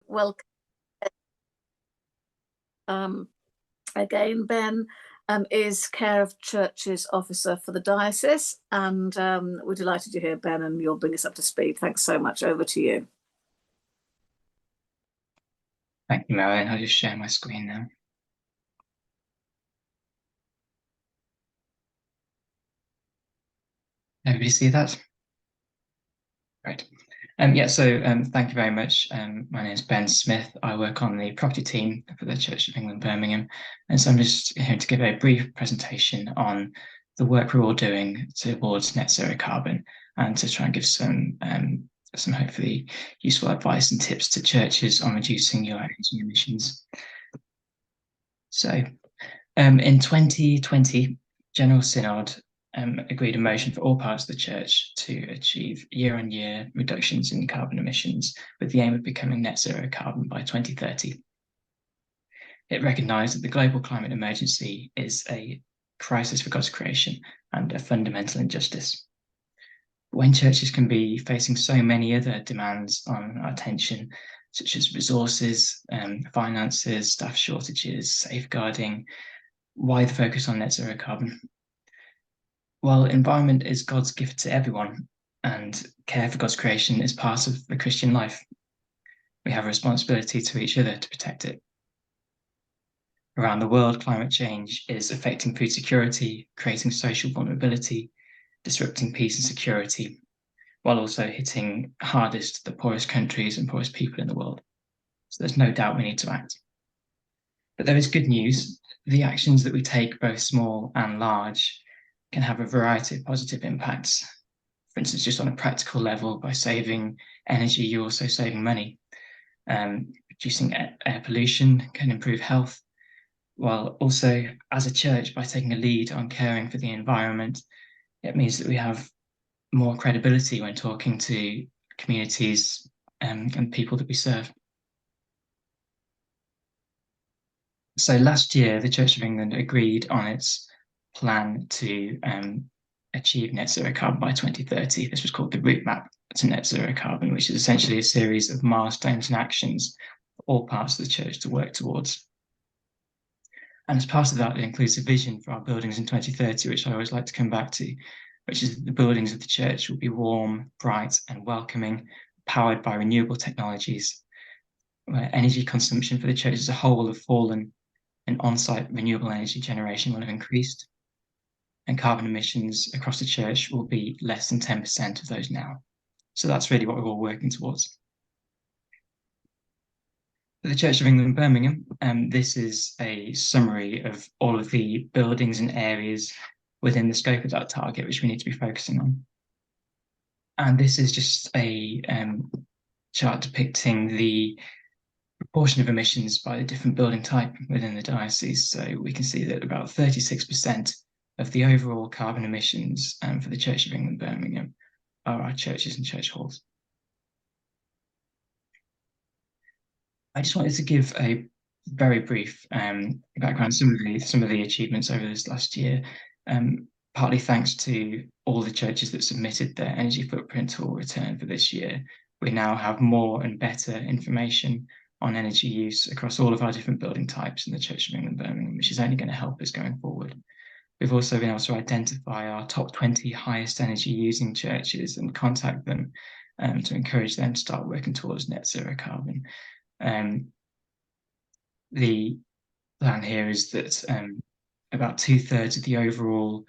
welcome again. Ben is Care of Churches Officer for the Diocese, and we're delighted you're here, Ben, and you'll bring us up to speed. Thanks so much. Over to you. Thank you, Marion. I'll just share my screen now. Everybody see that? Great. Thank you very much. My name is Ben Smith. I work on the property team for the Church of England, Birmingham. And so I'm just here to give a brief presentation on the work we're all doing towards net zero carbon, and to try and give some hopefully useful advice and tips to churches on reducing your energy emissions. So in 2020, General Synod agreed a motion for all parts of the church to achieve year-on-year reductions in carbon emissions with the aim of becoming net zero carbon by 2030. It recognised that the global climate emergency is a crisis for God's creation and a fundamental injustice. When churches can be facing so many other demands on our attention, such as resources, finances, staff shortages, safeguarding, why the focus on net zero carbon? Well, environment is God's gift to everyone, and care for God's creation is part of the Christian life. We have a responsibility to each other to protect it. Around the world, climate change is affecting food security, creating social vulnerability, disrupting peace and security, while also hitting hardest the poorest countries and poorest people in the world. So there's no doubt we need to act. But there is good news. The actions that we take, both small and large, can have a variety of positive impacts. For instance, just on a practical level, by saving energy, you're also saving money. Reducing air pollution can improve health, while also, as a church, by taking a lead on caring for the environment, it means that we have more credibility when talking to communities and people that we serve. So last year, the Church of England agreed on its plan to achieve net zero carbon by 2030. This was called the route map to net zero carbon, which is essentially a series of milestones and actions for all parts of the church to work towards. And as part of that, it includes a vision for our buildings in 2030, which I always like to come back to, which is that the buildings of the church will be warm, bright, and welcoming, powered by renewable technologies, where energy consumption for the church as a whole will have fallen, and on-site renewable energy generation will have increased, and carbon emissions across the church will be less than 10% of those now. So that's really what we're all working towards. For the Church of England, Birmingham, this is a summary of all of the buildings and areas within the scope of that target, which we need to be focusing on. And this is just a chart depicting the proportion of emissions by the different building type within the diocese. So we can see that about 36% of the overall carbon emissions for the Church of England, Birmingham, are our churches and church halls. I just wanted to give a very brief background, some of the achievements over this last year, partly thanks to all the churches that submitted their energy footprint or return for this year. We now have more and better information on energy use across all of our different building types in the Church of England, Birmingham, which is only going to help us going forward. We've also been able to identify our top 20 highest energy using churches and contact them to encourage them to start working towards net zero carbon. The plan here is that about 2/3 of the overall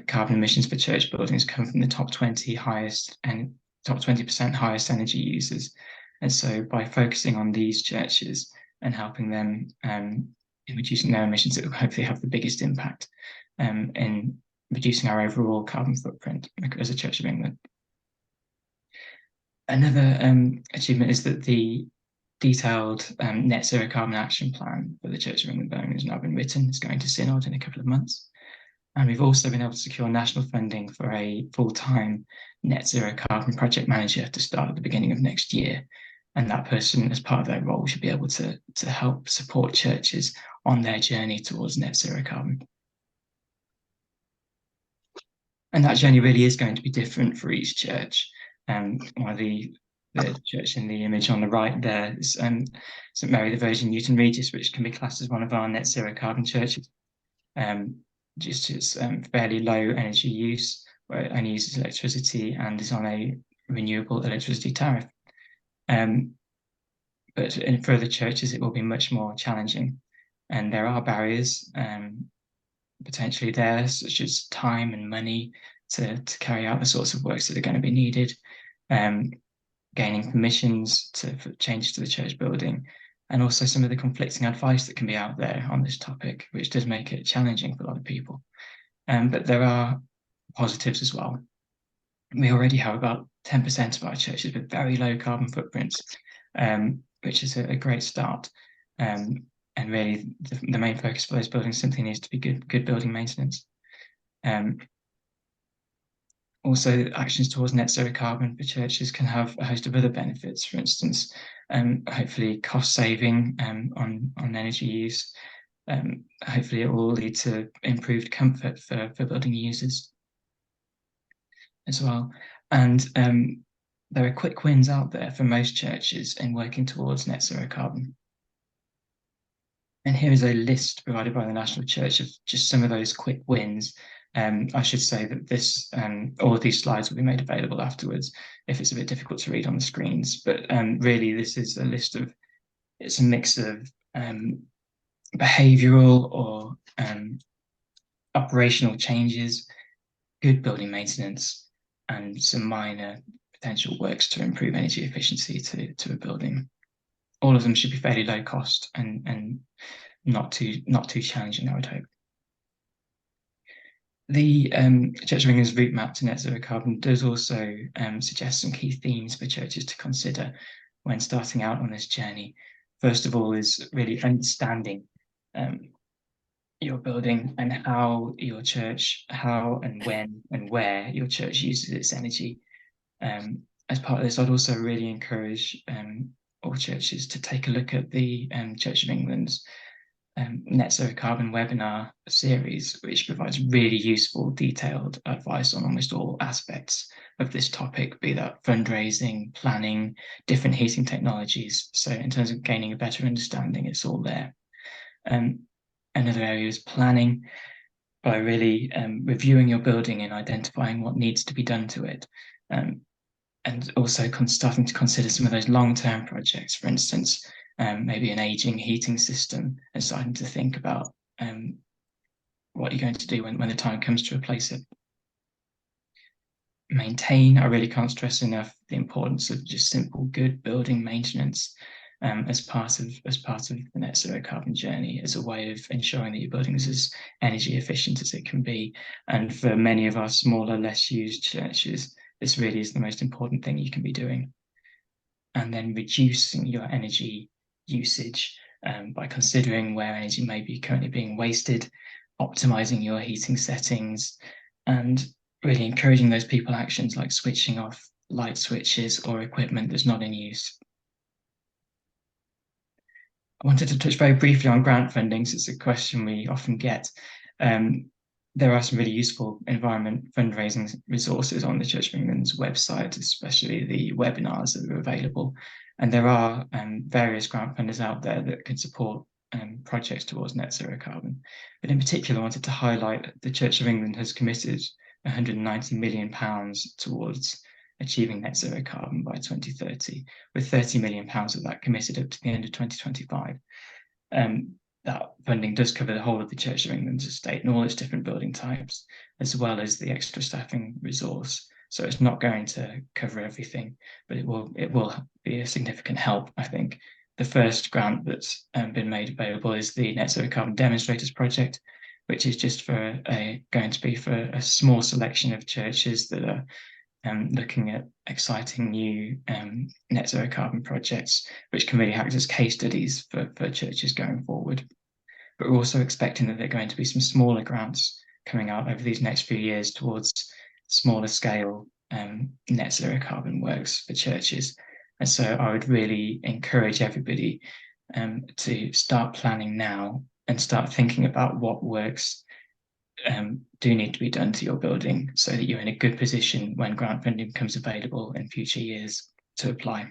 carbon emissions for church buildings come from the top 20 highest and top 20% highest energy users. And so by focusing on these churches and helping them in reducing their emissions, it will hopefully have the biggest impact in reducing our overall carbon footprint as a Church of England. Another achievement is that the detailed net zero carbon action plan for the Church of England, Birmingham has now been written. It's going to Synod in a couple of months. And we've also been able to secure national funding for a full-time net zero carbon project manager to start at the beginning of next year. And that person, as part of their role, should be able to help support churches on their journey towards net zero carbon. And that journey really is going to be different for each church. One of the the church in the image on the right there is St Mary the Virgin Newton Regis, which can be classed as one of our net zero carbon churches. Just its fairly low energy use, where it only uses electricity and is on a renewable electricity tariff. But in further churches, it will be much more challenging. And there are barriers potentially there, such as time and money to carry out the sorts of works that are going to be needed, gaining permissions for changes to the church building, and also some of the conflicting advice that can be out there on this topic, which does make it challenging for a lot of people. But there are positives as well. We already have about 10% of our churches with very low carbon footprints, which is a great start. And really, the main focus for those buildings simply needs to be good building maintenance. Also, actions towards net zero carbon for churches can have a host of other benefits. For instance, hopefully cost saving on energy use. Hopefully, it will lead to improved comfort for building users as well. And there are quick wins out there for most churches in working towards net zero carbon. And here is a list provided by the National Church of just some of those quick wins. I should say that this, all of these slides will be made available afterwards if it's a bit difficult to read on the screens. But really, this is a list of, it's a mix of behavioural or operational changes, good building maintenance, and some minor potential works to improve energy efficiency to a building. All of them should be fairly low cost and not too challenging, I would hope. The Church of England's route map to net zero carbon does also suggest some key themes for churches to consider when starting out on this journey. First of all is really understanding your building and how your church, how and when and where your church uses its energy. As part of this, I'd also really encourage all churches to take a look at the Church of England's Net Zero Carbon webinar series, which provides really useful, detailed advice on almost all aspects of this topic, be that fundraising, planning, different heating technologies. So in terms of gaining a better understanding, it's all there. Another area is planning, by really reviewing your building and identifying what needs to be done to it. And also starting to consider some of those long-term projects, for instance, maybe an aging heating system, and starting to think about what you're going to do when the time comes to replace it. Maintain, I really can't stress enough the importance of just simple, good building maintenance as part of the net zero carbon journey, as a way of ensuring that your building is as energy efficient as it can be. And for many of our smaller, less used churches, this really is the most important thing you can be doing. And then reducing your energy usage by considering where energy may be currently being wasted, optimizing your heating settings, and really encouraging those people actions like switching off light switches or equipment that's not in use. I wanted to touch very briefly on grant funding, so it's a question we often get. There are some really useful environment fundraising resources on the Church of England's website, especially the webinars that are available. And there are various grant funders out there that can support projects towards net zero carbon. But in particular, I wanted to highlight that the Church of England has committed £190 million towards achieving net zero carbon by 2030, with £30 million of that committed up to the end of 2025. That funding does cover the whole of the Church of England's estate and all its different building types, as well as the extra staffing resource. So it's not going to cover everything, but it will be a significant help, I think. The first grant that's been made available is the Net Zero Carbon Demonstrators Project, which is just going to be for a small selection of churches that are looking at exciting new net zero carbon projects, which can really act as case studies for churches going forward. But we're also expecting that there are going to be some smaller grants coming out over these next few years towards smaller scale net zero carbon works for churches. And so I would really encourage everybody to start planning now and start thinking about what works do need to be done to your building, so that you're in a good position when grant funding becomes available in future years. to apply.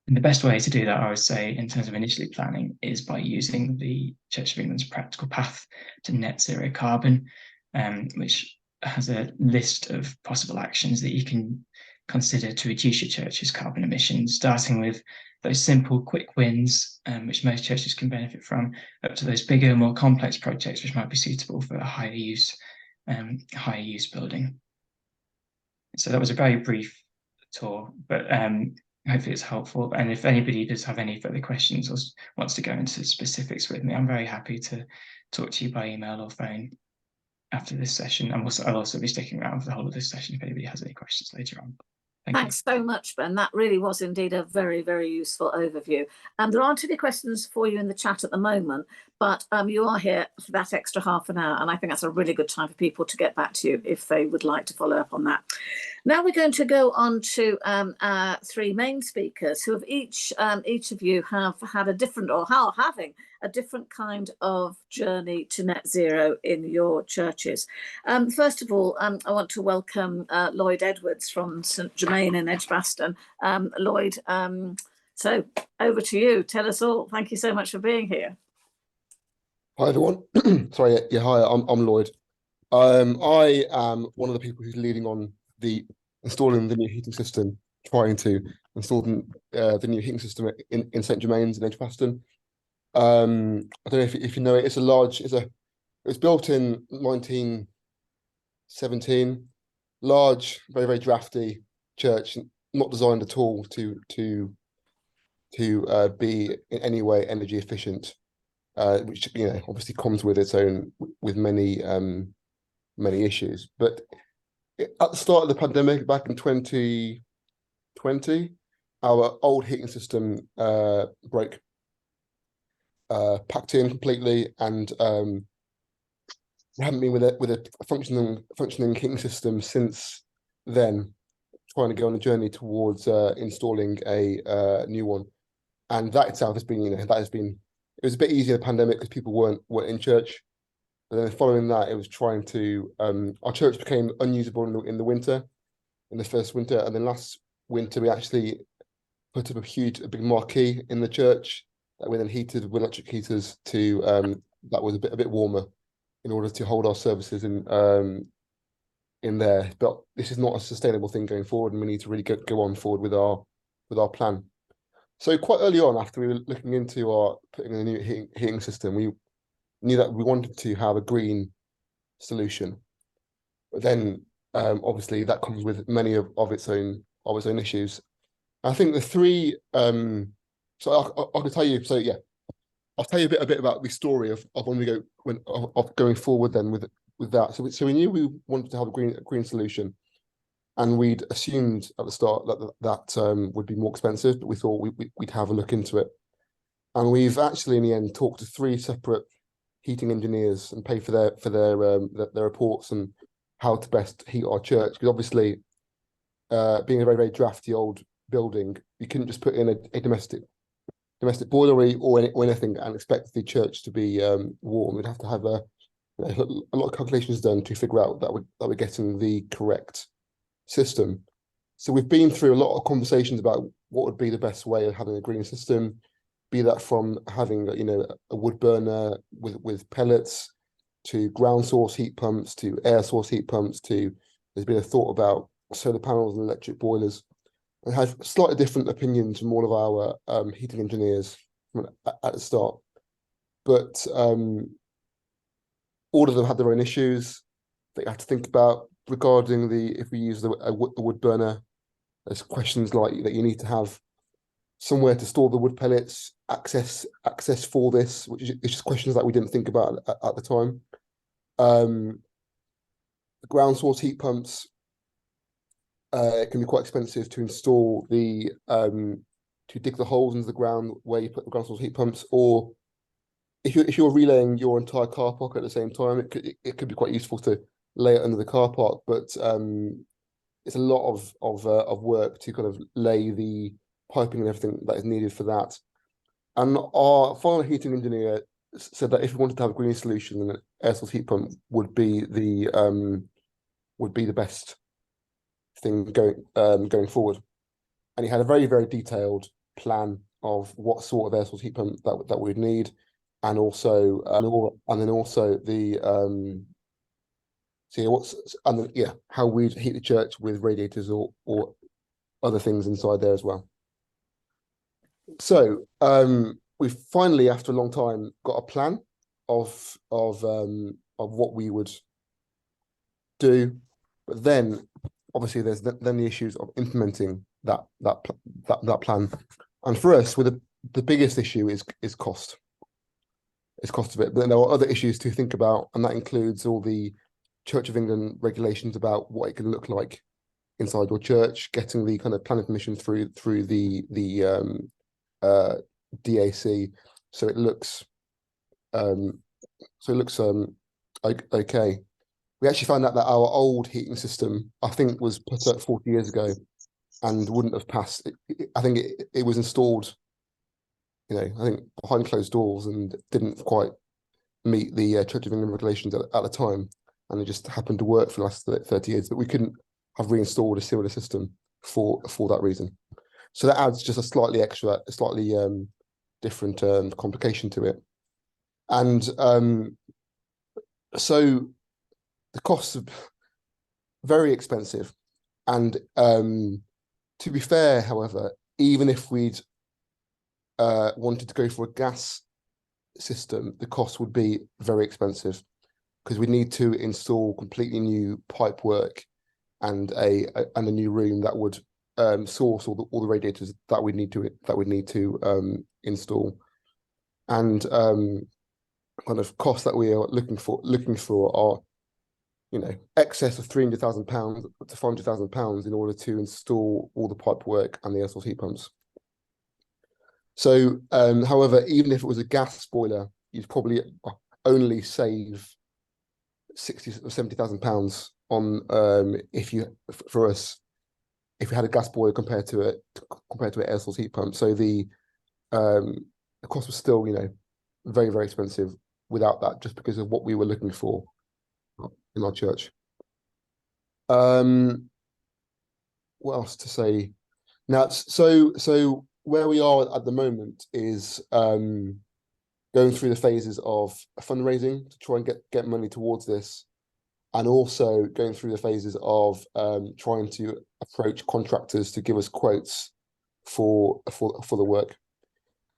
And the best way to do that, I would say, in terms of initially planning, is by using the Church of England's practical path to net zero carbon, which has a list of possible actions that you can consider to reduce your church's carbon emissions, starting with those simple, quick wins, which most churches can benefit from, up to those bigger, more complex projects, which might be suitable for a higher use building. So that was a very brief tour, but hopefully it's helpful. And if anybody does have any further questions or wants to go into specifics with me, I'm very happy to talk to you by email or phone after this session. I'll also be sticking around for the whole of this session if anybody has any questions later on. Thanks so much, Ben. That really was indeed a very, very useful overview. There aren't any questions for you in the chat at the moment, but you are here for that extra half an hour, and I think that's a really good time for people to get back to you if they would like to follow up on that. Now we're going to go on to our three main speakers, who have each of you have had a different, or are having a different kind of journey to net zero in your churches. First of all, I want to welcome Lloyd Edwards from St Germain in Edgbaston. Lloyd, so over to you. Tell us all. Thank you so much for being here. Hi everyone. Sorry, yeah, hi. I'm Lloyd. I am one of the people who's leading on the installing the new heating system, trying to install the new heating system in St Germain's in Edgbaston. I don't know if you know it. It was built in 1917. Large, very, very drafty church, not designed at all to be in any way energy efficient, which obviously comes with its own many issues. But at the start of the pandemic, back in 2020, our old heating system broke, packed in completely, and we haven't been with a functioning heating system since then, trying to go on a journey towards installing a new one. And that itself has been, it was a bit easier in the pandemic because people weren't in church. But then following that, it was trying to, our church became unusable in the winter, in the first winter. And then last winter, we actually put up a big marquee in the church that we then heated with electric heaters to, that was a bit warmer, in order to hold our services in there. But this is not a sustainable thing going forward, and we need to really go on forward with our plan. So quite early on, after we were looking into putting in a new heating system, we knew that we wanted to have a green solution. But then obviously that comes with many of its own issues. I think the three so I can tell you, so yeah, I'll tell you a bit about the story of when we of going forward then with that. So we knew we wanted to have a green solution, and we'd assumed at the start that would be more expensive, but we thought we'd have a look into it. And we've actually in the end talked to three separate heating engineers and paid for their reports and how to best heat our church, because obviously being a very, very drafty old building, you couldn't just put in a domestic boiler or anything and expect the church to be warm. We'd have to have a lot of calculations done to figure out that we're getting the correct system. So we've been through a lot of conversations about what would be the best way of having a green system, be that from having a wood burner with pellets, to ground source heat pumps, to air source heat pumps, to there's been a thought about solar panels and electric boilers. And have slightly different opinions from all of our heating engineers at the start. But all of them had their own issues that you have to think about regarding if we use a wood burner. There's questions like that you need to have somewhere to store the wood pellets, access for this, which is just questions that we didn't think about at the time. The ground source heat pumps, it can be quite expensive to install to dig the holes into the ground where you put the ground source heat pumps, or if you're relaying your entire car park at the same time, it could be quite useful to lay it under the car park, but it's a lot of work to kind of lay the piping and everything that is needed for that. And our final heating engineer said that if we wanted to have a green solution, then an air source heat pump would be the best thing going forward. And he had a very, very detailed plan of what sort of air source heat pump that we'd need, and also and then also the how we'd heat the church with radiators or other things inside there as well. So we finally, after a long time, got a plan of what we would do, but then obviously there's then the issues of implementing that plan. And for us, the biggest issue is cost. It's cost of it. But then there are other issues to think about, and that includes all the Church of England regulations about what it can look like inside your church, getting the kind of planning permission through the DAC, so it looks okay. We actually found out that our old heating system, I think, was put up 40 years ago and wouldn't have passed. I think it was installed, I think behind closed doors, and didn't quite meet the Church of England regulations at the time, and it just happened to work for the last 30 years. But we couldn't have reinstalled a similar system for that reason. So that adds just a slightly different complication to it. And so the costs are very expensive. And to be fair, however, even if we'd wanted to go for a gas system, the cost would be very expensive, because we need to install completely new pipe work and a new room that would source all the radiators that we need to install, and kind of costs that we are looking for are, excess of £300,000 to £500,000 in order to install all the pipe work and the air source heat pumps. So, however, even if it was a gas boiler, you'd probably only save £60,000 or £70,000 on if you had a gas boiler compared to an air source heat pump. So the cost was still, very, very expensive without that, just because of what we were looking for in our church. What else to say? Now, so where we are at the moment is going through the phases of fundraising to try and get money towards this, and also going through the phases of trying to approach contractors to give us quotes for the work.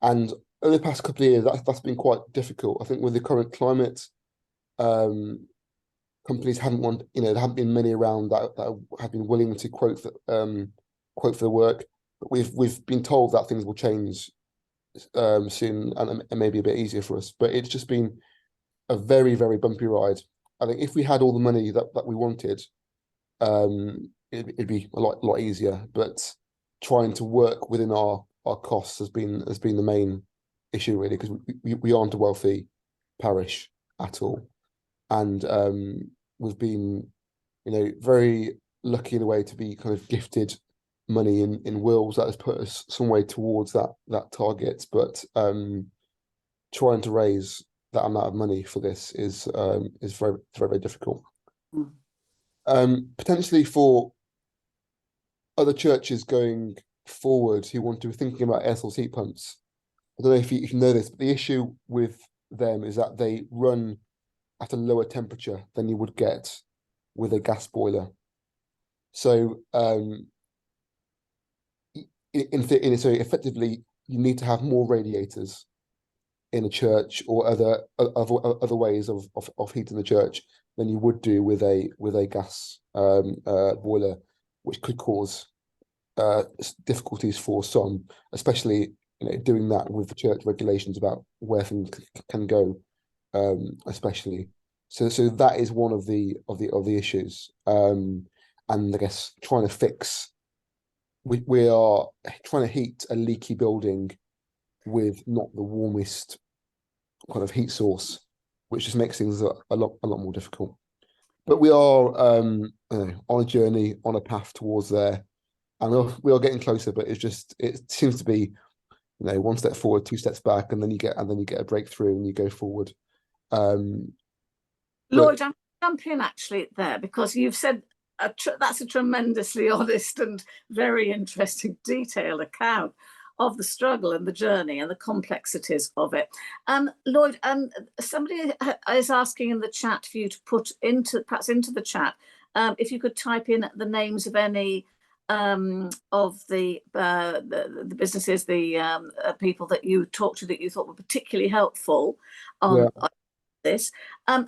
And over the past couple of years, that's been quite difficult. I think with the current climate, companies haven't there haven't been many around that have been willing to quote for the work. But we've been told that things will change soon, and maybe a bit easier for us. But it's just been a very, very bumpy ride. I think if we had all the money that we wanted, it'd be a lot easier. But trying to work within our costs has been the main issue, really, because we aren't a wealthy parish at all, and we've been, very lucky in a way to be kind of gifted money in wills that has put us some way towards that target. But trying to raise that amount of money for this is very, very difficult. Potentially for other churches going forward who want to be thinking about air source heat pumps, I don't know if you know this, but the issue with them is that they run at a lower temperature than you would get with a gas boiler. So so effectively, you need to have more radiators in a church or other ways of heating the church than you would do with a gas boiler, which could cause difficulties for some, especially doing that with the church regulations about where things can go, especially. So that is one of the issues, and I guess trying to fix. We are trying to heat a leaky building with not the warmest kind of heat source, which just makes things a lot more difficult. But we are on a journey, on a path towards there, and we are getting closer. But it seems to be, one step forward, two steps back, and then you get a breakthrough and you go forward. Lloyd, I'm jump in actually there, because you've said that's a tremendously honest and very interesting, detailed account of the struggle and the journey and the complexities of it. Lloyd, somebody is asking in the chat for you to put perhaps into the chat, if you could type in the names of any of the businesses, the people that you talked to that you thought were particularly helpful on this.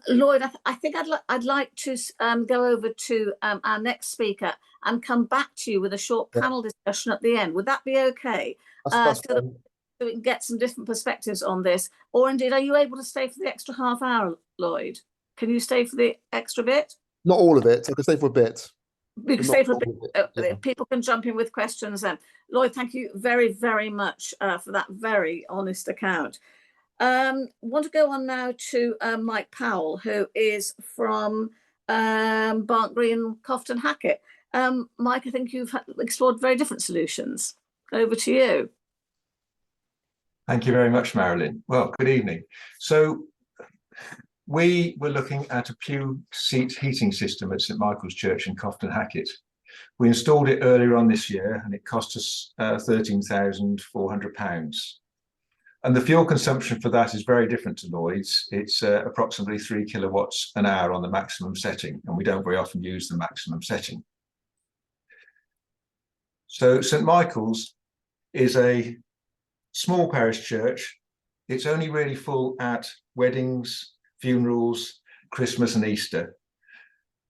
Lloyd, I think I'd like to go over to our next speaker and come back to you with a short panel discussion at the end. Would that be okay? That's So we can get some different perspectives on this. Or indeed, are you able to stay for the extra half hour, Lloyd? Can you stay for the extra bit? Not all of it. I can stay for a bit. We can stay for a bit. People can jump in with questions then. Lloyd, thank you very, very much for that very honest account. Want to go on now to Mike Powell, who is from Barnt Green, Cofton Hackett. Mike, I think you've explored very different solutions. Over to you. Thank you very much, Marilyn. Well, good evening. So we were looking at a pew seat heating system at St Michael's Church in Cofton Hackett. We installed it earlier on this year and it cost us £13,400. And the fuel consumption for that is very different to Lloyd's. It's approximately 3 kilowatts an hour on the maximum setting, and we don't very often use the maximum setting. So St Michael's is a small parish church. It's only really full at weddings, funerals, Christmas and Easter.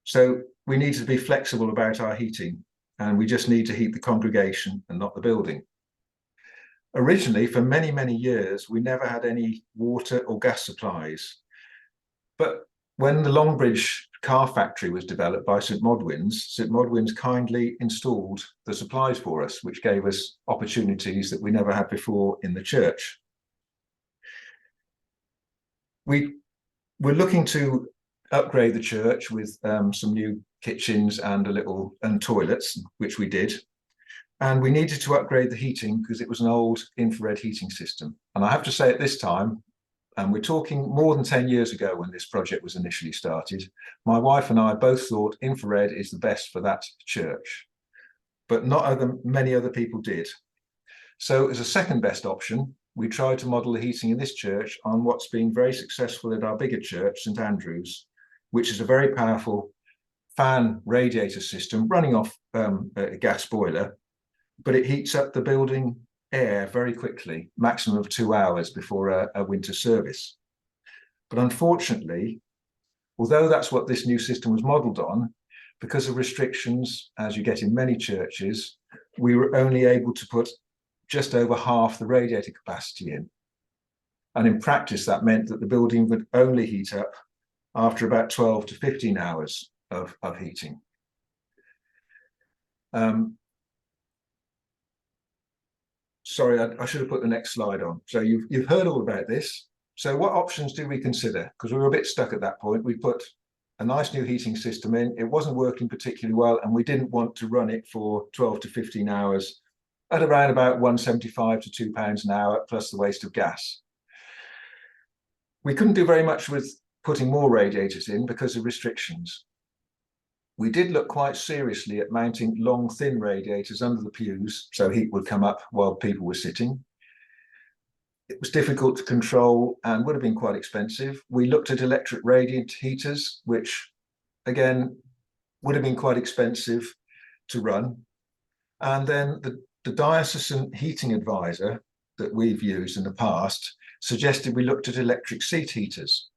So we need to be flexible about our heating, and we just need to heat the congregation and not the building. Originally, for many, many years, we never had any water or gas supplies. But when the Longbridge car factory was developed by St Modwin's kindly installed the supplies for us, which gave us opportunities that we never had before in the church. We're looking to upgrade the church with some new kitchens and toilets, which we did. And we needed to upgrade the heating because it was an old infrared heating system. And I have to say at this time, and we're talking more than 10 years ago when this project was initially started, my wife and I both thought infrared is the best for that church, but many other people did. So as a second best option, we tried to model the heating in this church on what's been very successful at our bigger church, St Andrew's, which is a very powerful fan radiator system running off a gas boiler, but it heats up the building air very quickly, maximum of 2 hours before a winter service. But unfortunately, although that's what this new system was modelled on, because of restrictions, as you get in many churches, we were only able to put just over half the radiator capacity in. And in practice, that meant that the building would only heat up after about 12 to 15 hours of heating. Sorry, I should have put the next slide on. So you've heard all about this. So what options do we consider? Because we were a bit stuck at that point. We put a nice new heating system in. It wasn't working particularly well, and we didn't want to run it for 12 to 15 hours at around about £1.75 to £2 an hour, plus the waste of gas. We couldn't do very much with putting more radiators in because of restrictions. We did look quite seriously at mounting long, thin radiators under the pews so heat would come up while people were sitting. It was difficult to control and would have been quite expensive. We looked at electric radiant heaters, which again would have been quite expensive to run. And then the diocesan heating advisor that we've used in the past suggested we looked at electric seat heaters.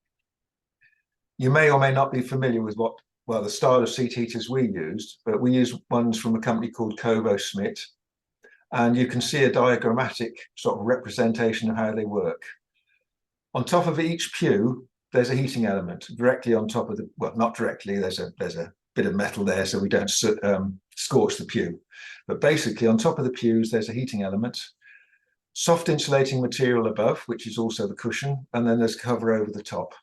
You may or may not be familiar with the style of seat heaters we used, but we used ones from a company called Covo-Smith. And you can see a diagrammatic sort of representation of how they work. On top of each pew, there's a heating element directly on top of the, well, not directly, there's a bit of metal there so we don't scorch the pew. But basically on top of the pews, there's a heating element, soft insulating material above, which is also the cushion, and then there's cover over the top.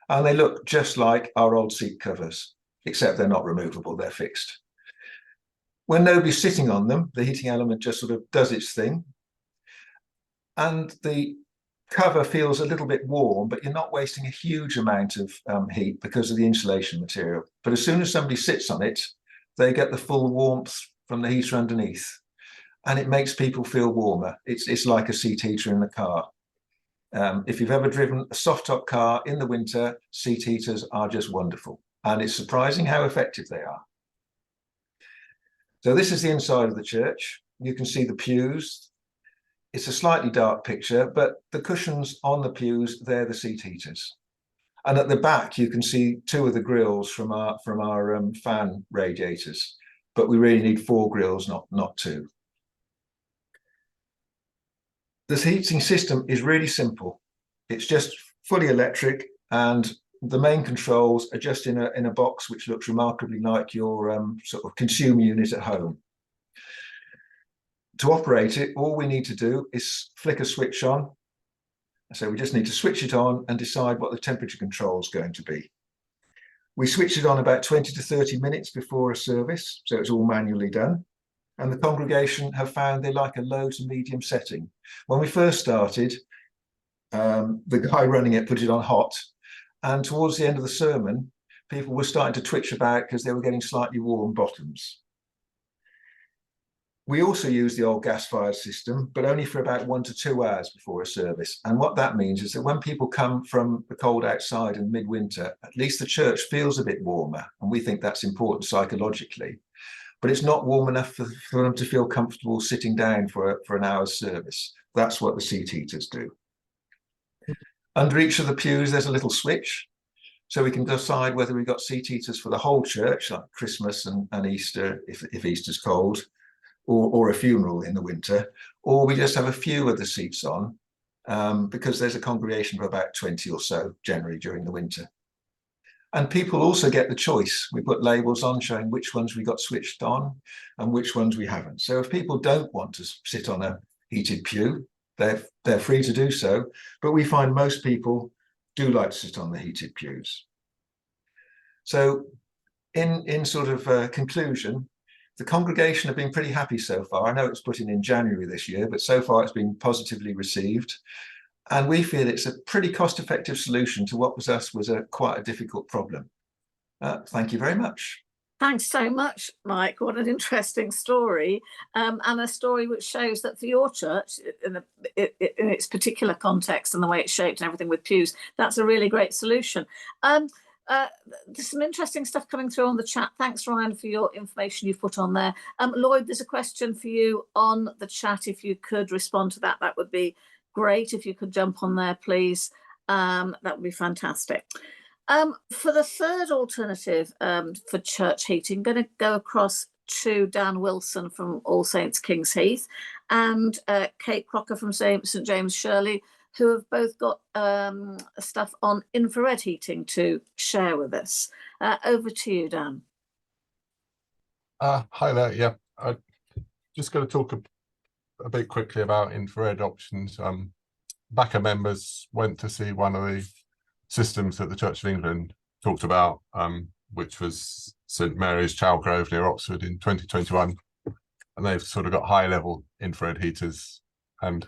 And they look just like our old seat covers, except they're not removable, they're fixed. When nobody's sitting on them, the heating element just sort of does its thing. And the cover feels a little bit warm, but you're not wasting a huge amount of heat because of the insulation material. But as soon as somebody sits on it, they get the full warmth from the heater underneath, and it makes people feel warmer. It's like a seat heater in the car. If you've ever driven a soft top car in the winter, seat heaters are just wonderful, and it's surprising how effective they are. So this is the inside of the church. You can see the pews. It's a slightly dark picture, but the cushions on the pews, they're the seat heaters. And at the back, you can see 2 of the grills from our fan radiators, but we really need 4 grills, not 2. This heating system is really simple. It's just fully electric, and the main controls are just in a box which looks remarkably like your sort of consumer unit at home. To operate it, all we need to do is flick a switch on. So we just need to switch it on and decide what the temperature control is going to be. We switch it on about 20 to 30 minutes before a service, so it's all manually done. And the congregation have found they like a low to medium setting. When we first started, the guy running it put it on hot, and towards the end of the sermon, people were starting to twitch about because they were getting slightly warm bottoms. We also use the old gas-fired system, but only for about 1 to 2 hours before a service. And what that means is that when people come from the cold outside in midwinter, at least the church feels a bit warmer, and we think that's important psychologically. But it's not warm enough for them to feel comfortable sitting down for an hour's service. That's what the seat heaters do. Under each of the pews, there's a little switch, so we can decide whether we've got seat heaters for the whole church, like Christmas and Easter, if Easter's cold, or a funeral in the winter, or we just have a few of the seats on, because there's a congregation of about 20 or so generally during the winter. And people also get the choice. We put labels on showing which ones we got switched on and which ones we haven't. So if people don't want to sit on a heated pew, they're free to do so, but we find most people do like to sit on the heated pews. So in sort of conclusion, the congregation have been pretty happy so far. I know it was put in January this year, but so far it's been positively received. And we feel it's a pretty cost-effective solution to what was quite a difficult problem. Thank you very much. Thanks so much, Mike. What an interesting story, and a story which shows that for your church, in its particular context and the way it's shaped and everything with pews, that's a really great solution. There's some interesting stuff coming through on the chat. Thanks, Ryan, for your information you've put on there. Lloyd, there's a question for you on the chat. If you could respond to that, that would be great. If you could jump on there, please. That would be fantastic. For the third alternative for church heating, I'm going to go across to Dan Wilson from All Saints King's Heath and Kate Crocker from St James Shirley, who have both got stuff on infrared heating to share with us. Over to you, Dan. Hi there. Yeah, I'm just going to talk a bit quickly about infrared options. BACA members went to see one of the systems that the Church of England talked about, which was St Mary's Chalgrove near Oxford in 2021, and they've sort of got high-level infrared heaters. And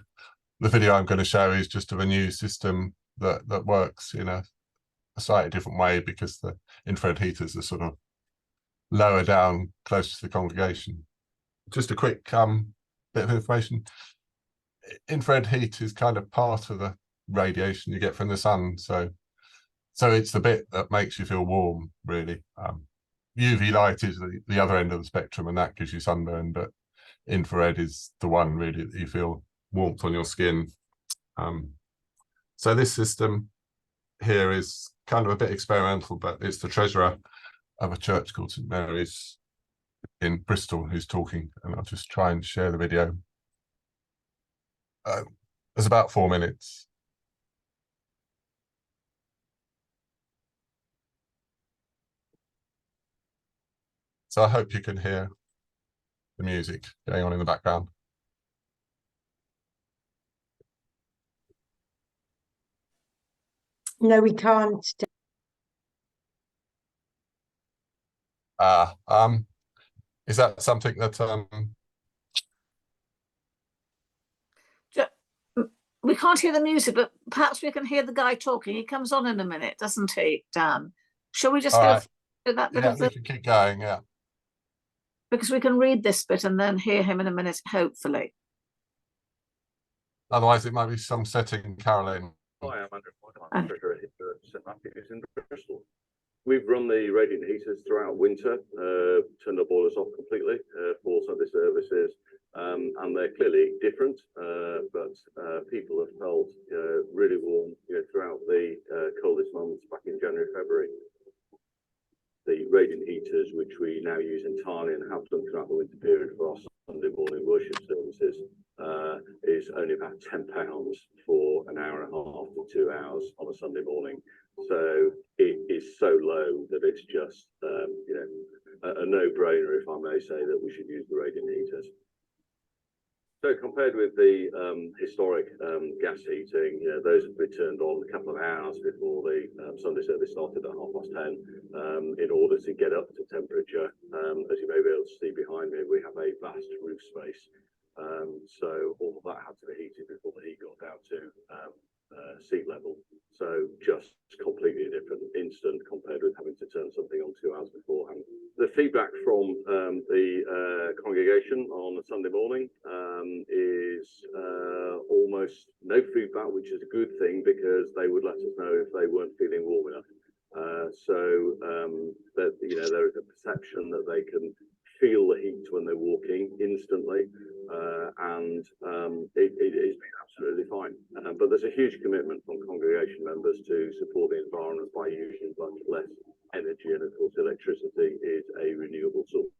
the video I'm going to show is just of a new system that works in a slightly different way, because the infrared heaters are sort of lower down, close to the congregation. Just a quick bit of information. Infrared heat is kind of part of the radiation you get from the sun, so it's the bit that makes you feel warm, really. UV light is the other end of the spectrum, and that gives you sunburn, but infrared is the one really that you feel warmth on your skin. So this system here is kind of a bit experimental, but it's the treasurer of a church called St Mary's in Bristol who's talking, and I'll just try and share the video. It's about 4 minutes. So I hope you can hear the music going on in the background. No, we can't. Is that something that we can't hear the music, but perhaps we can hear the guy talking. He comes on in a minute, doesn't he, Dan? Shall we just go through that bit of the... we can keep going, yeah. because we can read this bit and then hear him in a minute, hopefully. Otherwise, it might be some setting, Caroline. Hi, I'm Andrew. I'm treasurer here at St Matthew's in Bristol. We've run the radiant heaters throughout winter, turned our boilers off completely for Sunday services, and they're clearly different, but people have felt really warm throughout the coldest months back in January, February. The radiant heaters, which we now use entirely and have done throughout the winter period for our Sunday morning worship services, is only about £10 for an hour and a half to 2 hours on a Sunday morning. So it is so low that it's just a no-brainer, if I may say, that we should use the radiant heaters. So compared with the historic gas heating, those have been turned on a couple of hours before the Sunday service started at 10:30 in order to get up to temperature. As you may be able to see behind me, we have a vast roof space. So all of that had to be heated before the heat got down to sea level. So just completely different instant compared with having to turn something on 2 hours beforehand. The feedback from the congregation on a Sunday morning is almost no feedback, which is a good thing because they would let us know if they weren't feeling warm enough. So that there is a perception that they can feel the heat when they're walking instantly, and it's been absolutely fine. But there's a huge commitment from congregation members to support the environment by using much less energy, and of course electricity is a renewable source.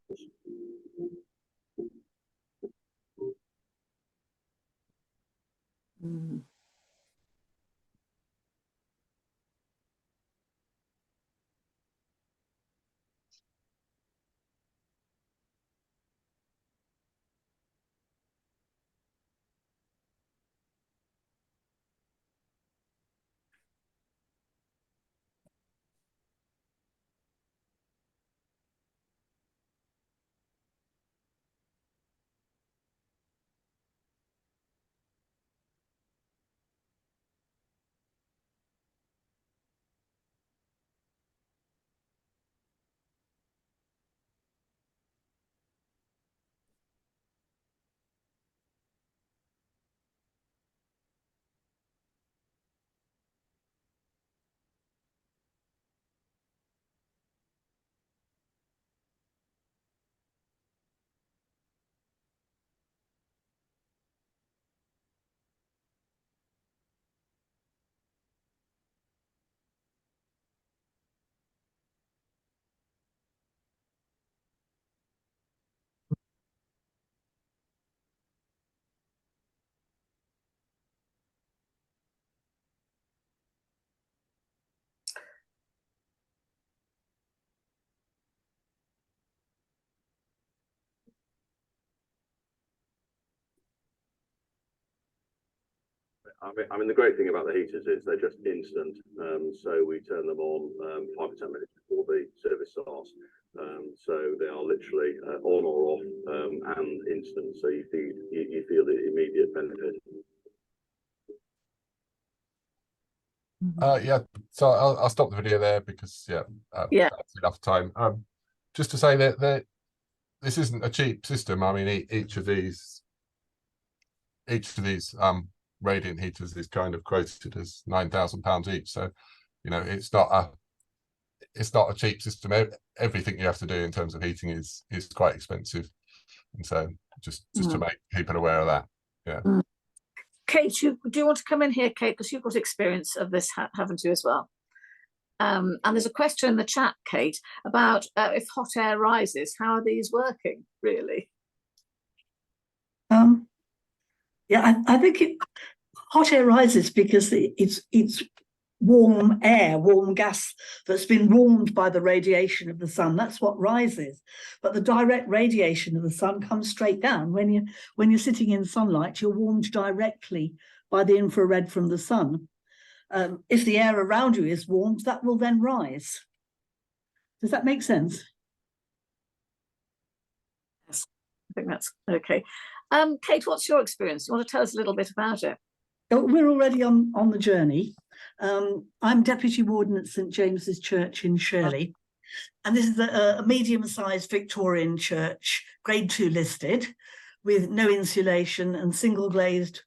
I mean, the great thing about the heaters is they're just instant. So we turn them on 5 or 10 minutes before the service starts. So they are literally on or off and instant. So you feel the immediate benefit. Yeah, so I'll stop the video there because that's enough time. Just to say that this isn't a cheap system. I mean, each of these radiant heaters is kind of quoted as £9,000 each. So it's not a cheap system. Everything you have to do in terms of heating is quite expensive, and so just to make people aware of that. Yeah. Kate, do you want to come in here, Kate, because you've got experience of this, haven't you, as well? And there's a question in the chat, Kate, about if hot air rises, how are these working, really? Yeah, I think hot air rises because it's warm air, warm gas that's been warmed by the radiation of the sun. That's what rises. But the direct radiation of the sun comes straight down. When you're sitting in sunlight, you're warmed directly by the infrared from the sun. If the air around you is warmed, that will then rise. Does that make sense? Yes, I think that's okay. Kate, what's your experience? You want to tell us a little bit about it? We're already on the journey. I'm Deputy Warden at St James's Church in Shirley. And this is a medium-sized Victorian church, grade 2 listed, with no insulation and single glazed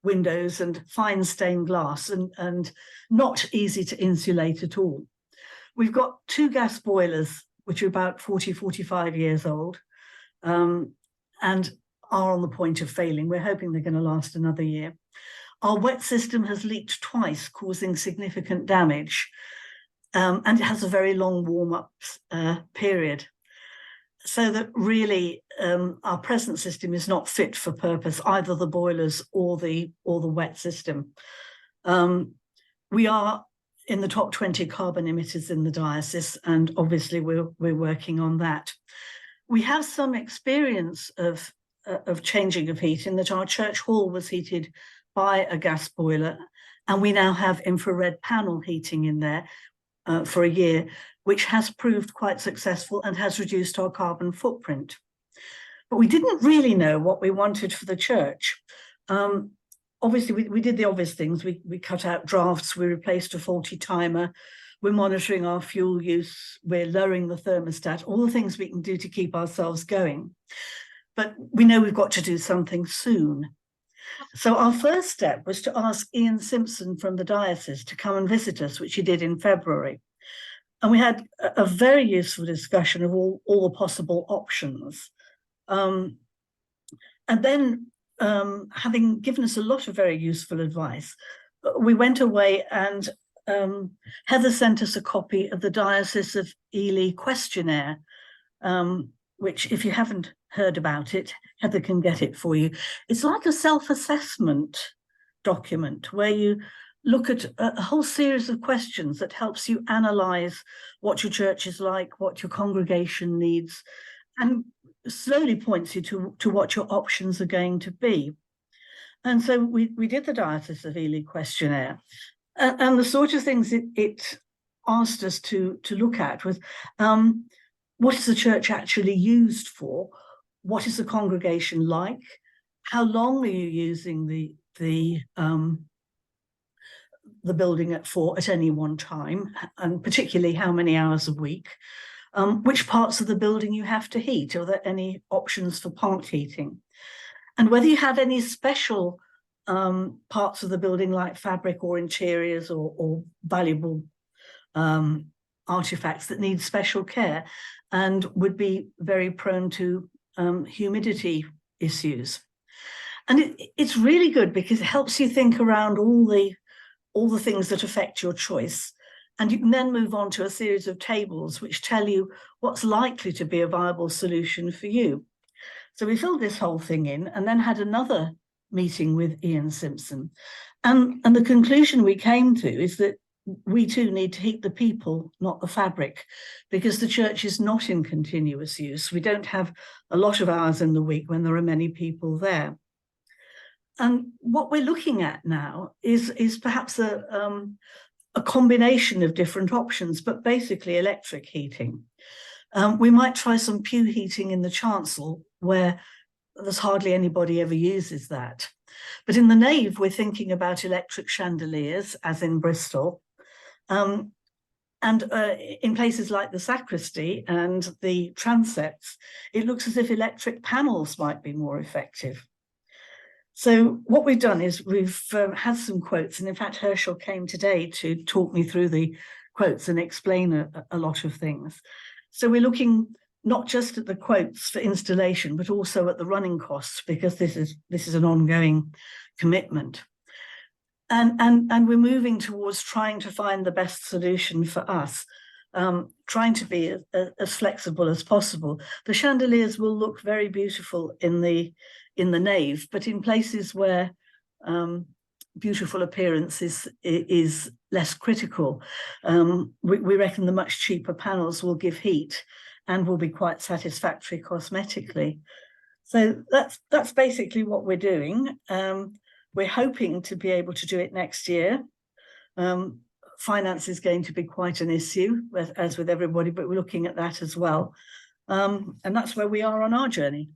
windows and fine stained glass, and not easy to insulate at all. We've got 2 gas boilers, which are about 45 years old, and are on the point of failing. We're hoping they're going to last another year. Our wet system has leaked twice, causing significant damage, and it has a very long warm-up period. So that really our present system is not fit for purpose, either the boilers or the wet system. We are in the top 20 carbon emitters in the diocese, and obviously we're working on that. We have some experience of changing of heat, in that our church hall was heated by a gas boiler, and we now have infrared panel heating in there for a year, which has proved quite successful and has reduced our carbon footprint. But we didn't really know what we wanted for the church. Obviously, we did the obvious things. We cut out drafts, we replaced a faulty timer, we're monitoring our fuel use, we're lowering the thermostat, all the things we can do to keep ourselves going. But we know we've got to do something soon. So our first step was to ask Ian Simpson from the diocese to come and visit us, which he did in February. And we had a very useful discussion of all the possible options. And then, having given us a lot of very useful advice, we went away, and Heather sent us a copy of the Diocese of Ely questionnaire, which, if you haven't heard about it, Heather can get it for you. It's like a self-assessment document where you look at a whole series of questions that helps you analyse what your church is like, what your congregation needs, and slowly points you to what your options are going to be. And so we did the Diocese of Ely questionnaire, and the sort of things it asked us to look at was, what is the church actually used for? What is the congregation like? How long are you using the building for at any one time, and particularly how many hours a week? Which parts of the building you have to heat? Are there any options for part heating? And whether you have any special parts of the building, like fabric or interiors or valuable artifacts that need special care and would be very prone to humidity issues. And it's really good because it helps you think around all the things that affect your choice. And you can then move on to a series of tables which tell you what's likely to be a viable solution for you. So we filled this whole thing in and then had another meeting with Ian Simpson. And the conclusion we came to is that we too need to heat the people, not the fabric, because the church is not in continuous use. We don't have a lot of hours in the week when there are many people there. And what we're looking at now is perhaps a combination of different options, but basically electric heating. We might try some pew heating in the chancel, where there's hardly anybody ever uses that. But in the nave, we're thinking about electric chandeliers, as in Bristol. And in places like the sacristy and the transepts, it looks as if electric panels might be more effective. So what we've done is we've had some quotes, and in fact Herschel came today to talk me through the quotes and explain a lot of things. So we're looking not just at the quotes for installation, but also at the running costs, because this is an ongoing commitment. And we're moving towards trying to find the best solution for us, trying to be as flexible as possible. The chandeliers will look very beautiful in the nave, but in places where beautiful appearance is less critical, we reckon the much cheaper panels will give heat and will be quite satisfactory cosmetically. So that's basically what we're doing. We're hoping to be able to do it next year. Finance is going to be quite an issue, as with everybody, but we're looking at that as well. And that's where we are on our journey.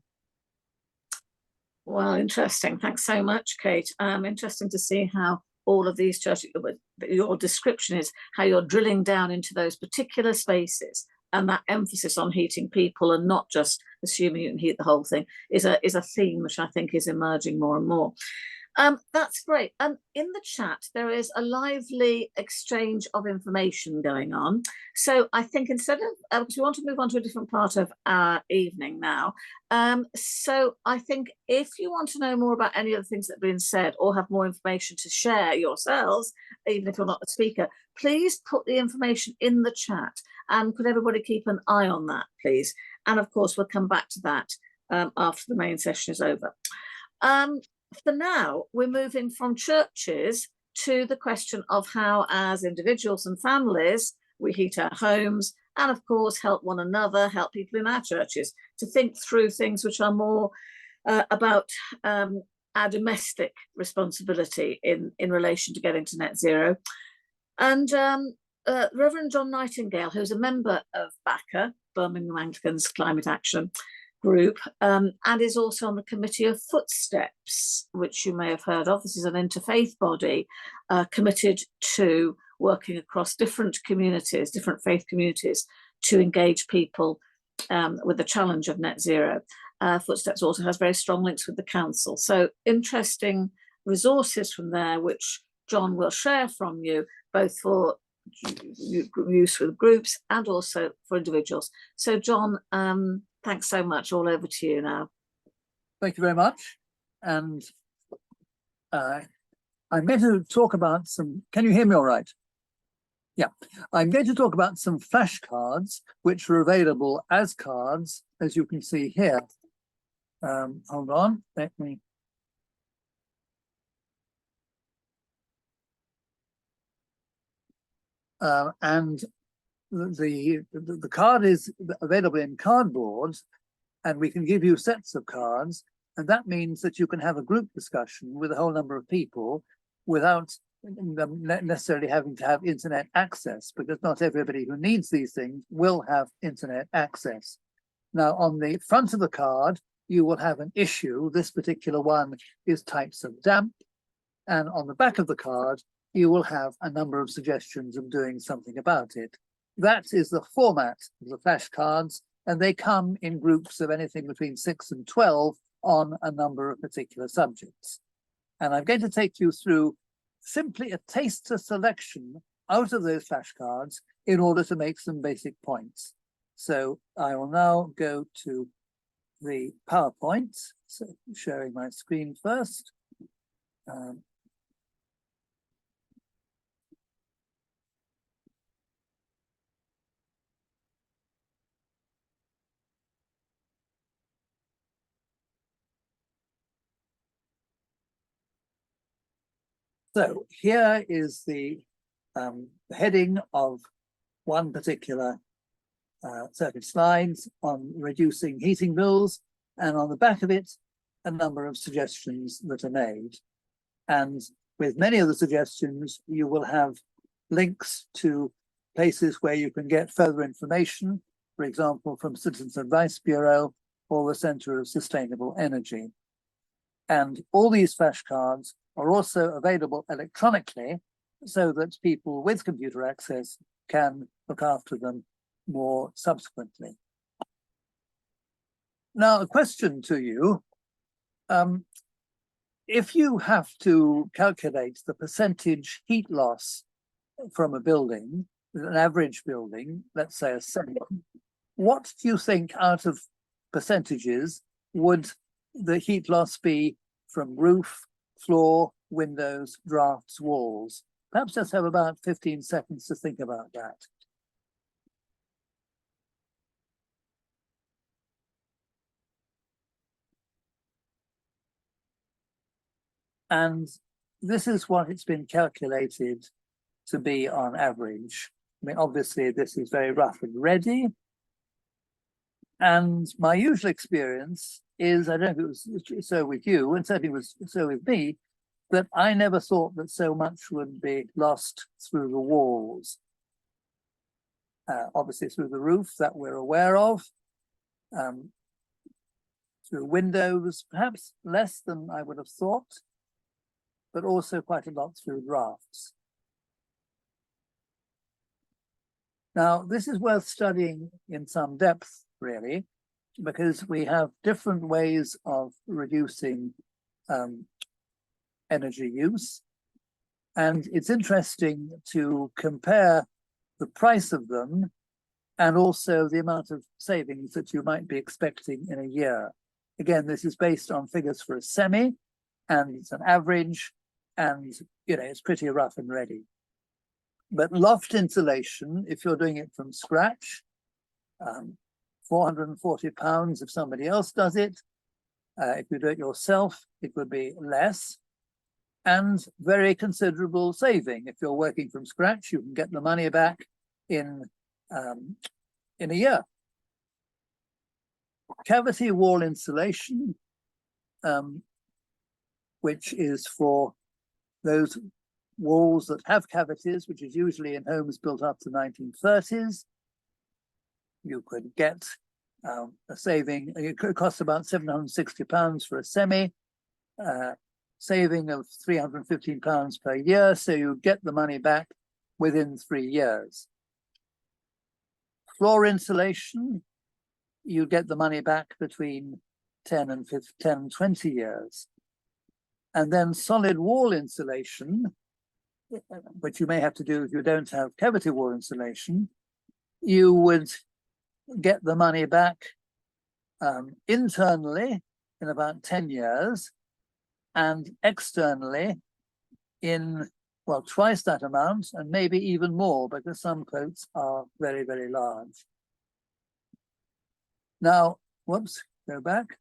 Well, interesting. Thanks so much, Kate. Interesting to see how all of these churches, your description is how you're drilling down into those particular spaces and that emphasis on heating people and not just assuming you can heat the whole thing is a theme which I think is emerging more and more. That's great. In the chat, there is a lively exchange of information going on. So I think instead of, because we want to move on to a different part of our evening now. So I think if you want to know more about any of the things that have been said or have more information to share yourselves, even if you're not the speaker, please put the information in the chat. And could everybody keep an eye on that, please? And of course, we'll come back to that after the main session is over. For now, we're moving from churches to the question of how, as individuals and families, we heat our homes and, of course, help one another, help people in our churches to think through things which are more about our domestic responsibility in relation to getting to net zero. And Reverend John Nightingale, who's a member of BACA, Birmingham Anglicans Climate Action Group, and is also on the committee of Footsteps, which you may have heard of. This is an interfaith body committed to working across different communities, different faith communities, to engage people with the challenge of net zero. Footsteps also has very strong links with the council. So interesting resources from there, which John will share from you, both for use with groups and also for individuals. So John, thanks so much. All over to you now. Thank you very much. And I'm going to talk about some, can you hear me all right? Yeah, I'm going to talk about some flashcards which are available as cards, as you can see here. Hold on, let me. And the card is available in cardboard, and we can give you sets of cards, and that means that you can have a group discussion with a whole number of people without them necessarily having to have internet access, because not everybody who needs these things will have internet access. Now, on the front of the card, you will have an issue. This particular one is types of damp, and on the back of the card, you will have a number of suggestions of doing something about it. That is the format of the flashcards, and they come in groups of anything between 6 and 12 on a number of particular subjects. And I'm going to take you through simply a taster selection out of those flashcards in order to make some basic points. So I will now go to the PowerPoint, so sharing my screen first. So here is the heading of one particular set of slides on reducing heating bills, and on the back of it, a number of suggestions that are made. And with many of the suggestions, you will have links to places where you can get further information, for example, from Citizens Advice Bureau or the Centre of Sustainable Energy. And all these flashcards are also available electronically so that people with computer access can look after them more subsequently. Now, a question to you. If you have to calculate the percentage heat loss from a building, an average building, let's say a 7, what do you think out of percentages would the heat loss be from roof, floor, windows, drafts, walls? Perhaps just have about 15 seconds to think about that. And this is what it's been calculated to be on average. I mean, obviously, this is very rough and ready. And my usual experience is, I don't know if it was so with you, and certainly was so with me, that I never thought that so much would be lost through the walls. Obviously through the roof, that we're aware of. Through windows, perhaps less than I would have thought, but also quite a lot through drafts. Now, this is worth studying in some depth, really, because we have different ways of reducing energy use. And it's interesting to compare the price of them and also the amount of savings that you might be expecting in a year. Again, this is based on figures for a semi, and it's an average, and it's pretty rough and ready. But loft insulation, if you're doing it from scratch, £440 if somebody else does it. If you do it yourself, it would be less, and very considerable saving. If you're working from scratch, you can get the money back in a year. Cavity wall insulation, which is for those walls that have cavities, which is usually in homes built up to 1930s. You could get a saving. It could cost about £760 for a semi, saving of £315 per year. So you get the money back within 3 years. Floor insulation, you get the money back between 10 and 20 years. And then solid wall insulation, which you may have to do if you don't have cavity wall insulation, you would get the money back internally in about 10 years and externally in, well, twice that amount and maybe even more, because some quotes are very, very large. Now, whoops, go back.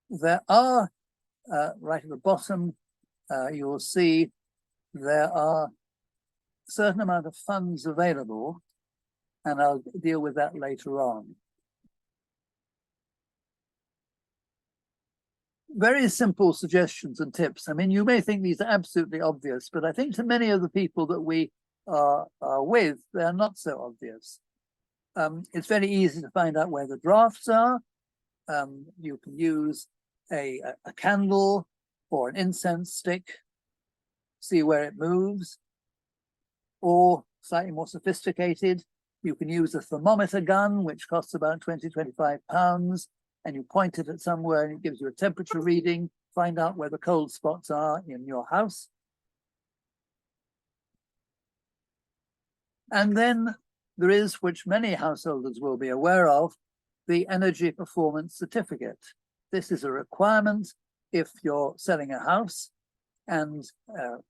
There are, right at the bottom, you will see there are a certain amount of funds available, and I'll deal with that later on. Very simple suggestions and tips. I mean, you may think these are absolutely obvious, but I think to many of the people that we are with, they're not so obvious. It's very easy to find out where the drafts are. You can use a candle or an incense stick, see where it moves, or slightly more sophisticated, you can use a thermometer gun, which costs about £20–25, and you point it at somewhere and it gives you a temperature reading, find out where the cold spots are in your house. And then there is, which many householders will be aware of, the energy performance certificate. This is a requirement if you're selling a house, and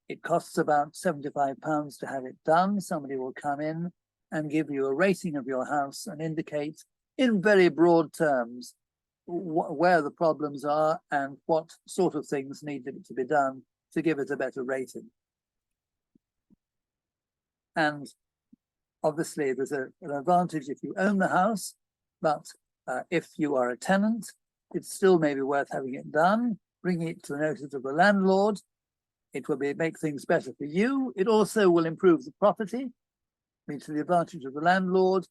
it costs about £75 to have it done. Somebody will come in and give you a rating of your house and indicate in very broad terms where the problems are and what sort of things need to be done to give it a better rating. And obviously there's an advantage if you own the house, but if you are a tenant, it still may be worth having it done, bringing it to the notice of the landlord. It will make things better for you. It also will improve the property, I mean, to the advantage of the landlord,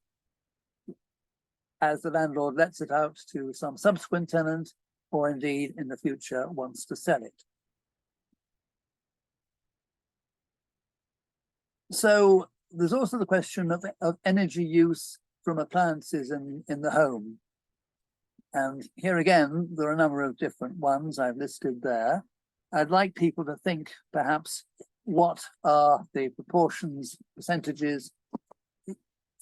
as the landlord lets it out to some subsequent tenant, or indeed in the future wants to sell it. So there's also the question of energy use from appliances in the home. And here again, there are a number of different ones I've listed there. I'd like people to think perhaps what are the proportions, percentages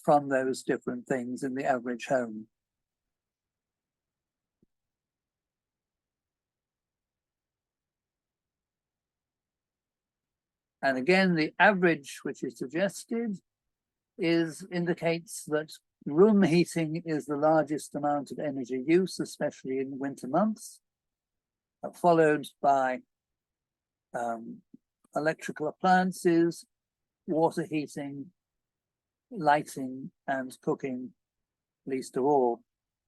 from those different things in the average home. And again, the average which is suggested indicates that room heating is the largest amount of energy use, especially in winter months, followed by electrical appliances, water heating, lighting, and cooking, least of all.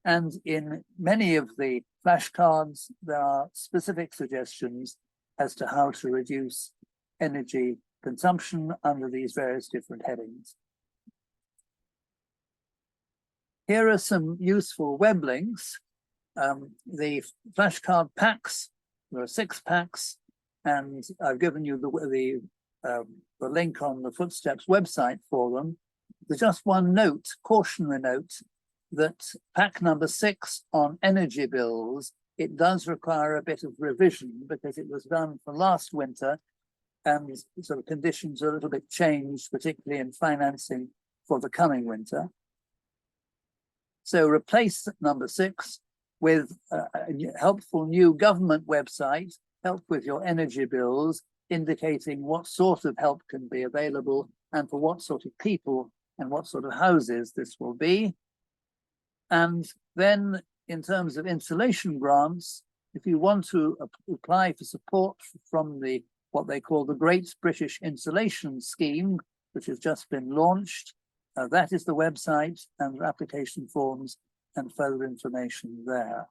And in many of the flashcards, there are specific suggestions as to how to reduce energy consumption under these various different headings. Here are some useful web links. The flashcard packs, there are 6 packs, and I've given you the link on the Footsteps website for them. there's just one note, cautionary note, that pack number 6 on energy bills, it does require a bit of revision because it was done for last winter and sort of conditions are a little bit changed, particularly in financing for the coming winter. So replace number 6 with a helpful new government website, help with your energy bills, indicating what sort of help can be available and for what sort of people and what sort of houses this will be. And then in terms of insulation grants, if you want to apply for support from the what they call the Great British Insulation Scheme, which has just been launched, that is the website and application forms and further information there.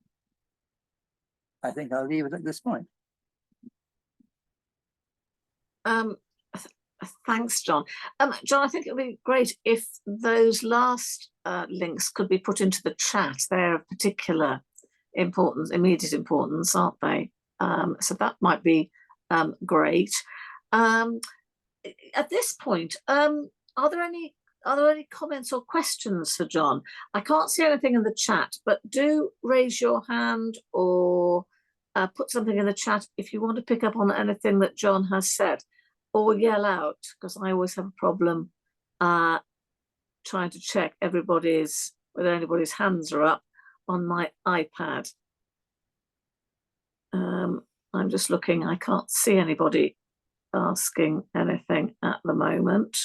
I think I'll leave it at this point. Thanks, John. John, I think it would be great if those last links could be put into the chat. They're of particular importance, immediate importance, aren't they? So that might be great. At this point, are there any comments or questions for John? I can't see anything in the chat, but do raise your hand or put something in the chat if you want to pick up on anything that John has said, or yell out, because I always have a problem trying to check whether anybody's hands are up on my iPad. I'm just looking, I can't see anybody asking anything at the moment.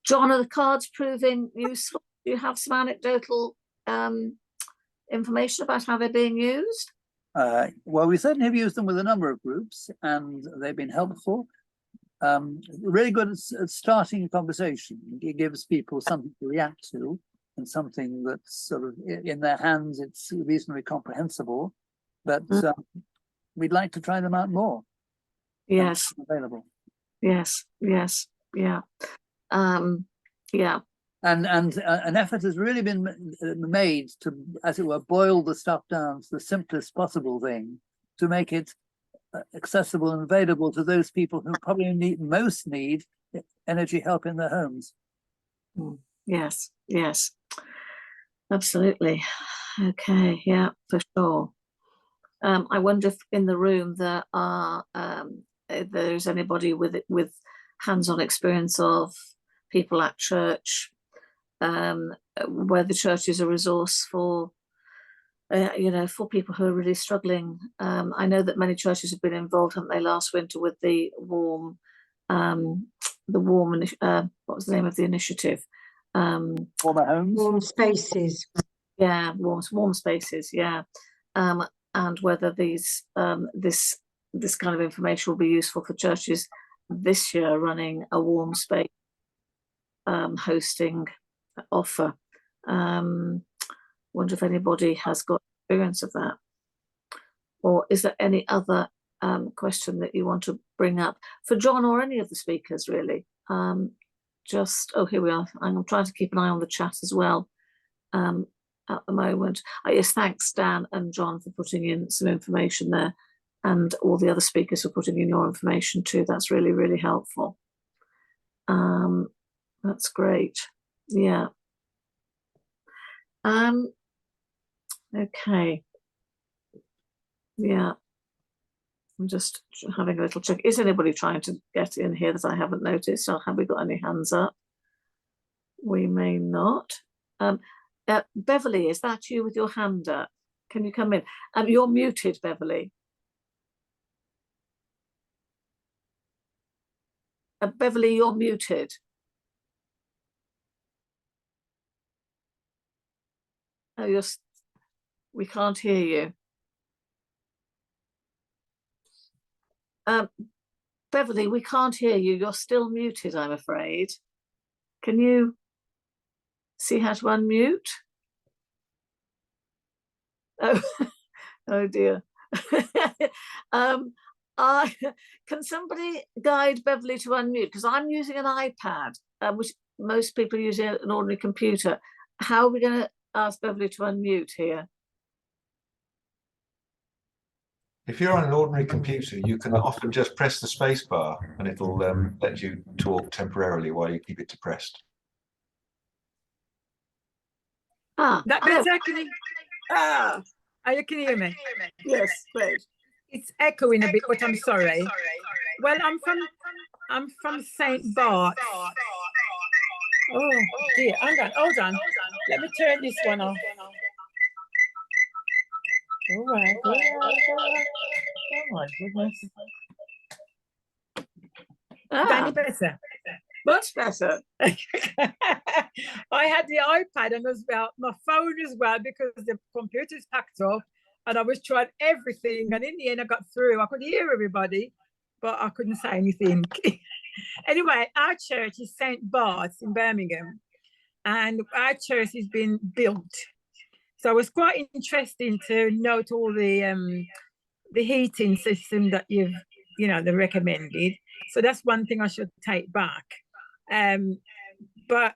John, are the cards proving useful? Do you have some anecdotal information about how they're being used? Well, we certainly have used them with a number of groups and they've been helpful. Really good at starting a conversation. It gives people something to react to and something that's sort of in their hands, it's reasonably comprehensible, but we'd like to try them out more. Yes. Available. Yes, yeah. Yeah. And an effort has really been made to, as it were, boil the stuff down to the simplest possible thing to make it accessible and available to those people who probably most need energy help in their homes. Yes, absolutely. Okay, yeah, for sure. I wonder if in the room there are if there's anybody with hands-on experience of people at church, where the church is a resource for for people who are really struggling. I know that many churches have been involved, haven't they, last winter with the warm what was the name of the initiative? Warmer homes, warm spaces. Yeah, warm spaces. Yeah, and whether these this kind of information will be useful for churches this year running a warm space hosting offer. Wonder if anybody has got experience of that, or is there any other question that you want to bring up for John or any of the speakers, really? Here we are. I'm trying to keep an eye on the chat as well at the moment. Yes, thanks Dan and John for putting in some information there, and all the other speakers for putting in your information too. That's really, really helpful. That's great. Yeah. Okay. Yeah. I'm just having a little check. Is anybody trying to get in here that I haven't noticed? Or have we got any hands up? We may not. Beverly, is that you with your hand up? Can you come in? You're muted, Beverly. Beverly, you're muted. Oh, we can't hear you. Beverly, we can't hear you. You're still muted, I'm afraid. Can you see how to unmute? Oh, oh dear. Can somebody guide Beverly to unmute? Because I'm using an iPad, which most people use an ordinary computer. How are we going to ask Beverly to unmute here? If you're on an ordinary computer, you can often just press the space bar and it'll let you talk temporarily while you keep it depressed. Ah, That hello. better? Can you, ah, you can hear me? Yes, great. It's echoing a bit, but I'm sorry. Well, I'm from St. Bart's. Oh dear, hang on, hold on. Let me turn this one off. All right. Oh my goodness. Is that any better? Much better. I had the iPad and as well, my phone as well, because the computer's packed up and I was trying everything. And in the end, I got through. I could hear everybody, but I couldn't say anything. Anyway, our church is St. Bart's in Birmingham, and our church has been built. So it was quite interesting to note all the heating system that they recommended. So that's one thing I should take back. But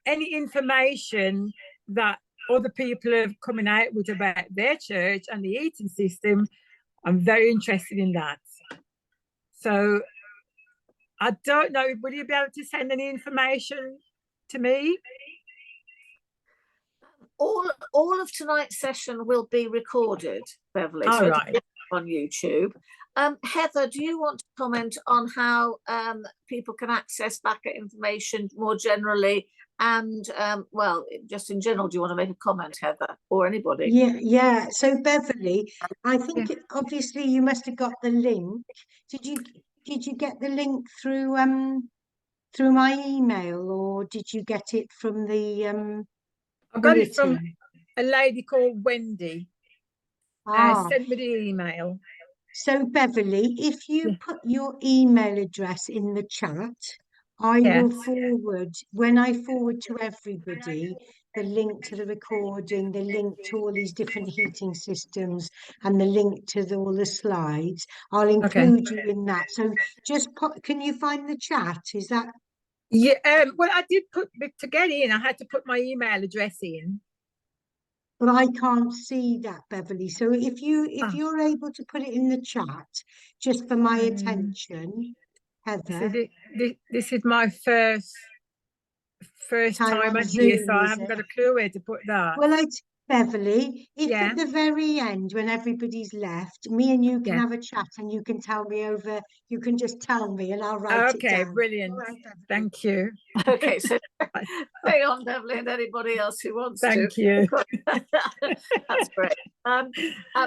any information that other people are coming out with about their church and the heating system, I'm very interested in that. So I don't know, will you be able to send any information to me? All of tonight's session will be recorded, Beverly. All so right. On YouTube. Heather, do you want to comment on how people can access backup information more generally? And well, just in general, do you want to make a comment, Heather, or anybody? Yeah. So Beverly, I think obviously you must have got the link. Did you get the link through my email, or did you get it from the I got it from bulletin? a lady called Wendy. Sent me the email. So Beverly, if you put your email address in the chat, I Yeah. will forward, when I forward to everybody, the link to the recording, the link to all these different heating systems, and the link to all the slides. I'll include you in that. So just put, can you find the chat? Is that? Yeah, well, I did to get in, I had to put my email address in. But I can't see that, Beverly. So if you're able to put it in the chat, just for my attention, Heather. So this is my first time on on here, Zoom, so I is haven't it? got a clue where to put that. Well, Beverly, if Yeah. at the very end, when everybody's left, me and you can Yeah. have a chat and you can tell me over, you can just tell me and I'll write it Okay, down. brilliant. All right, Beverly. Thank you. Okay, so stay on, Beverly, and anybody else who wants to. Thank you. That's great.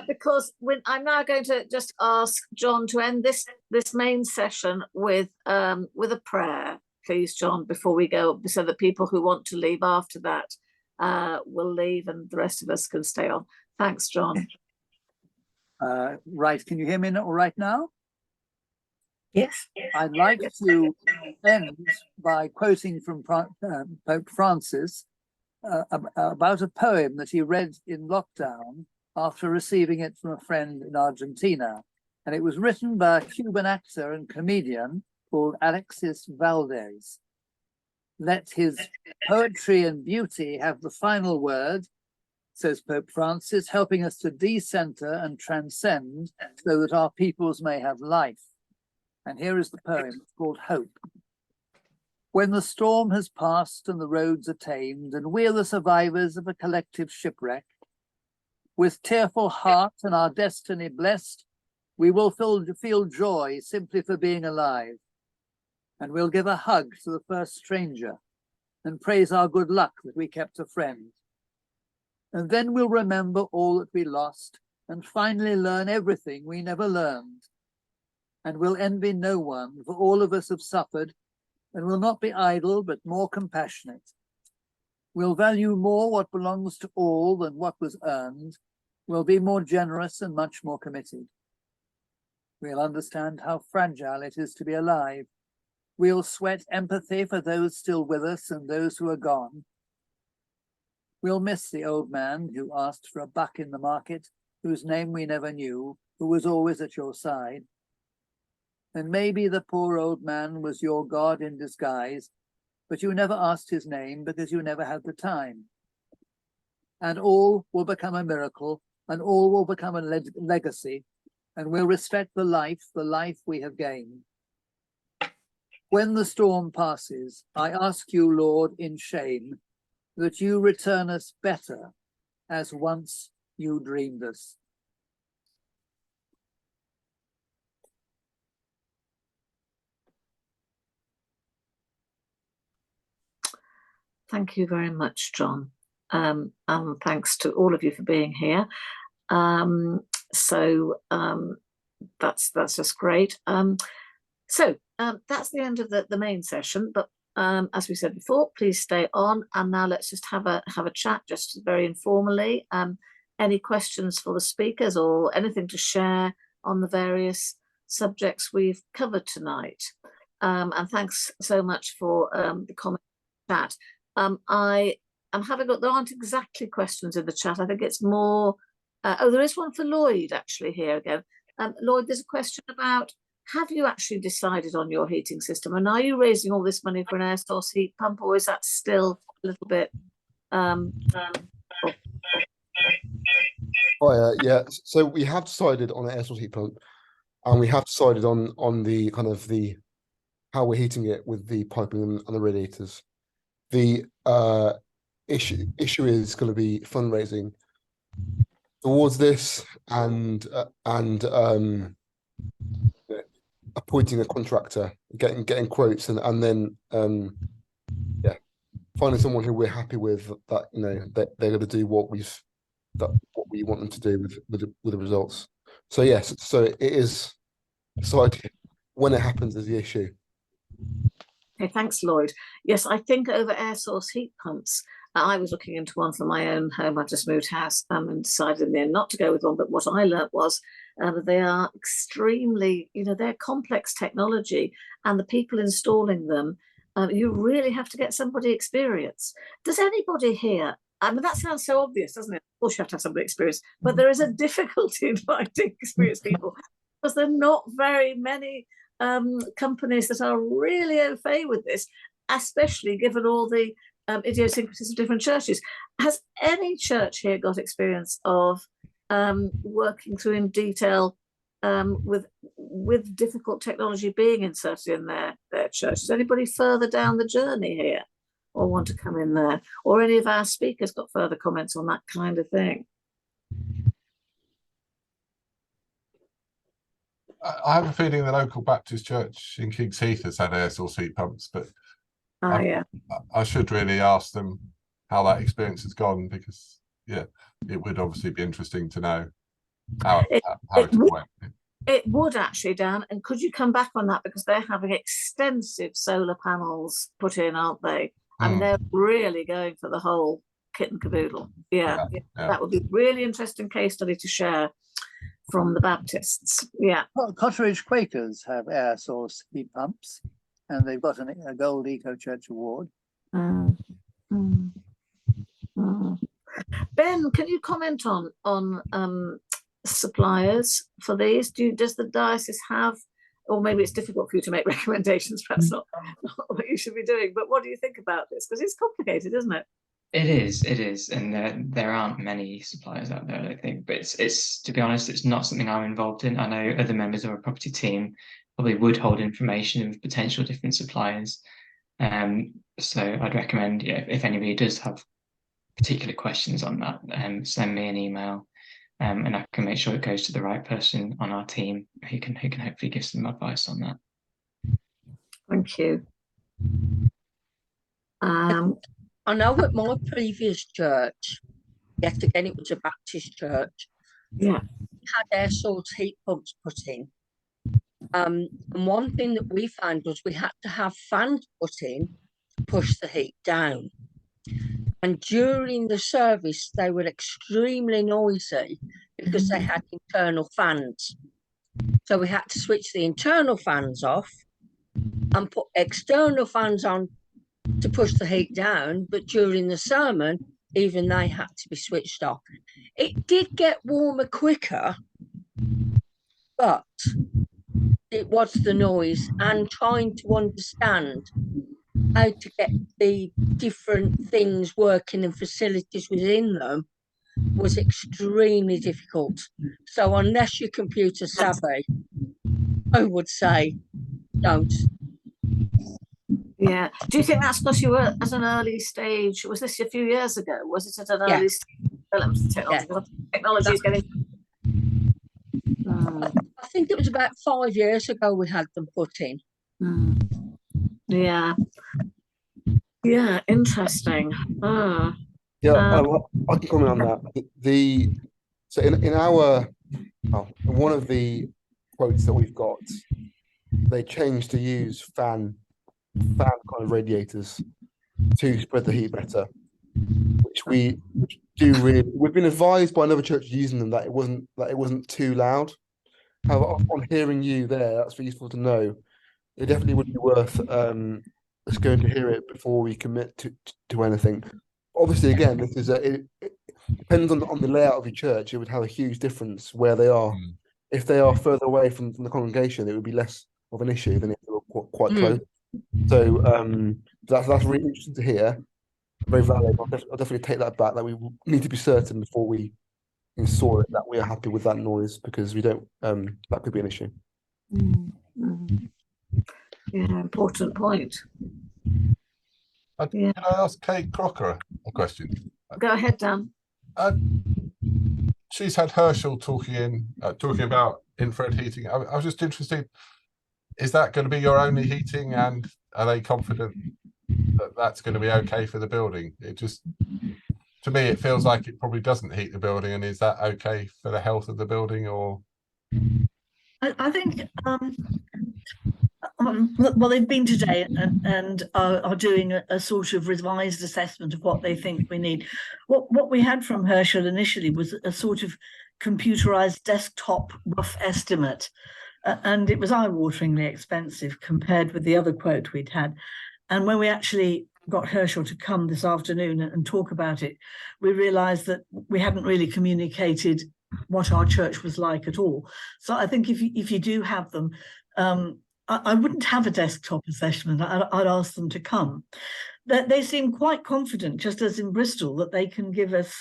Because I'm now going to just ask John to end this main session with a prayer, please, John, before we go, so that people who want to leave after that will leave, and the rest of us can stay on. Thanks, John. Right, can you hear me right now? Yes. I'd like to end by quoting from Pope Francis about a poem that he read in lockdown after receiving it from a friend in Argentina. And it was written by a Cuban actor and comedian called Alexis Valdez. Let his poetry and beauty have the final word, says Pope Francis, helping us to decenter and transcend so that our peoples may have life. And here is the poem, it's called Hope. When the storm has passed and the roads are tamed, and we're the survivors of a collective shipwreck, with tearful heart and our destiny blessed, we will feel joy simply for being alive. And we'll give a hug to the first stranger and praise our good luck that we kept a friend. And then we'll remember all that we lost and finally learn everything we never learned. And we'll envy no one, for all of us have suffered, and will not be idle, but more compassionate. We'll value more what belongs to all than what was earned. We'll be more generous and much more committed. We'll understand how fragile it is to be alive. We'll sweat empathy for those still with us and those who are gone. We'll miss the old man who asked for a buck in the market, whose name we never knew, who was always at your side. And maybe the poor old man was your God in disguise, but you never asked his name because you never had the time. And all will become a miracle, and all will become a legacy, and we'll respect the life we have gained. When the storm passes, I ask you, Lord, in shame, that you return us better as once you dreamed us. Thank you very much, John. And thanks to all of you for being here. That's just great. That's the end of the main session, but as we said before, please stay on, and now let's just have a chat, just very informally. Any questions for the speakers or anything to share on the various subjects we've covered tonight? And thanks so much for the comment chat. There aren't exactly questions in the chat. I think it's more, there is one for Lloyd actually here again. Lloyd, there's a question about, have you actually decided on your heating system, and are you raising all this money for an air source heat pump, or is that still a little bit yeah, so we have decided on an air source heat pump, and we have decided on the kind of the how we're heating it with the piping and the radiators. The issue is going to be fundraising towards this, and appointing a contractor, getting quotes, and then finding someone who we're happy with, that that they're going to do what we want them to do with the results. So yes, so it is decided. When it happens is the issue. Okay, thanks, Lloyd. Yes, I think over air source heat pumps, I was looking into one for my own home. I just moved house and decided in the end not to go with one. But what I learnt was that they are extremely, they're complex technology, and the people installing them, you really have to get somebody experienced. Does anybody here? I mean, that sounds so obvious, doesn't it? Of course, you have to have somebody experienced, but there is a difficulty in finding experienced people because there are not very many companies that are really au fait with this, especially given all the idiosyncrasies of different churches. Has any church here got experience of working through in detail with difficult technology being inserted in their church? Is anybody further down the journey here or want to come in there? Or any of our speakers got further comments on that kind of thing? I have a feeling the local Baptist church in King's Heath has had air source heat pumps, but I should really ask them how that experience has gone, because it would obviously be interesting to know how it went. It would actually, Dan, and could you come back on that, because they're having extensive solar panels put in, aren't they? I mean, they're really going for the whole kit and caboodle. Yeah. That would be a really interesting case study to share from the Baptists. Yeah. Well, Cotteridge Quakers have air source heat pumps, and they've got a Gold Eco Church Award. Ben, can you comment on suppliers for these? Does the diocese have, or maybe it's difficult for you to make recommendations, perhaps not what you should be doing, but what do you think about this? Because it's complicated, isn't it? It is, and there aren't many suppliers out there, I don't think. But it's to be honest, it's not something I'm involved in. I know other members of our property team probably would hold information of potential different suppliers. So I'd recommend, if anybody does have particular questions on that, send me an email, and I can make sure it goes to the right person on our team who can hopefully give some advice on that. Thank you. I know at my previous church, yet again it was a Baptist church, had air source heat pumps put in. And one thing that we found was we had to have fans put in to push the heat down. And during the service, they were extremely noisy because they had internal fans. So we had to switch the internal fans off and put external fans on to push the heat down, but during the sermon, even they had to be switched off. It did get warmer quicker, but it was the noise and trying to understand how to get the different things working and facilities within them was extremely difficult. So unless you're computer savvy, I would say don't. Yeah. Do you think that's because you were at an early stage? Was this a few years ago? Was it at an Yeah. early stage development of technology? Yeah. Because technology is getting. I think it was about 5 years ago we had them put in. Yeah. Yeah. Interesting. Yeah, I can comment on that. So in our one of the quotes that we've got, they changed to use fan kind of radiators to spread the heat better, which we do really. We've been advised by another church using them that it wasn't too loud. However, on hearing you there, that's really useful to know. It definitely would be worth us going to hear it before we commit to anything. Obviously, again, this is it depends on the layout of your church. It would have a huge difference where they are. If they are further away from the congregation, it would be less of an issue than if they were quite close. So that's really interesting to hear. Very valid. I'll definitely take that back. That we need to be certain before we install it that we are happy with that noise, because we don't. That could be an issue. Yeah, important point. Can I ask Kate Crocker a question? Go ahead, Dan. She's had Herschel talking about infrared heating. I was just interested, is that going to be your only heating, and are they confident that that's going to be okay for the building? It just, to me, it feels like it probably doesn't heat the building, and is that okay for the health of the building? Or I think well, they've been today and are doing a sort of revised assessment of what they think we need. What we had from Herschel initially was a sort of computerized desktop rough estimate, and it was eye-wateringly expensive compared with the other quote we'd had. And when we actually got Herschel to come this afternoon and talk about it, we realized that we hadn't really communicated what our church was like at all. So I think if you do have them, I wouldn't have a desktop assessment. I'd ask them to come. They seem quite confident, just as in Bristol, that they can give us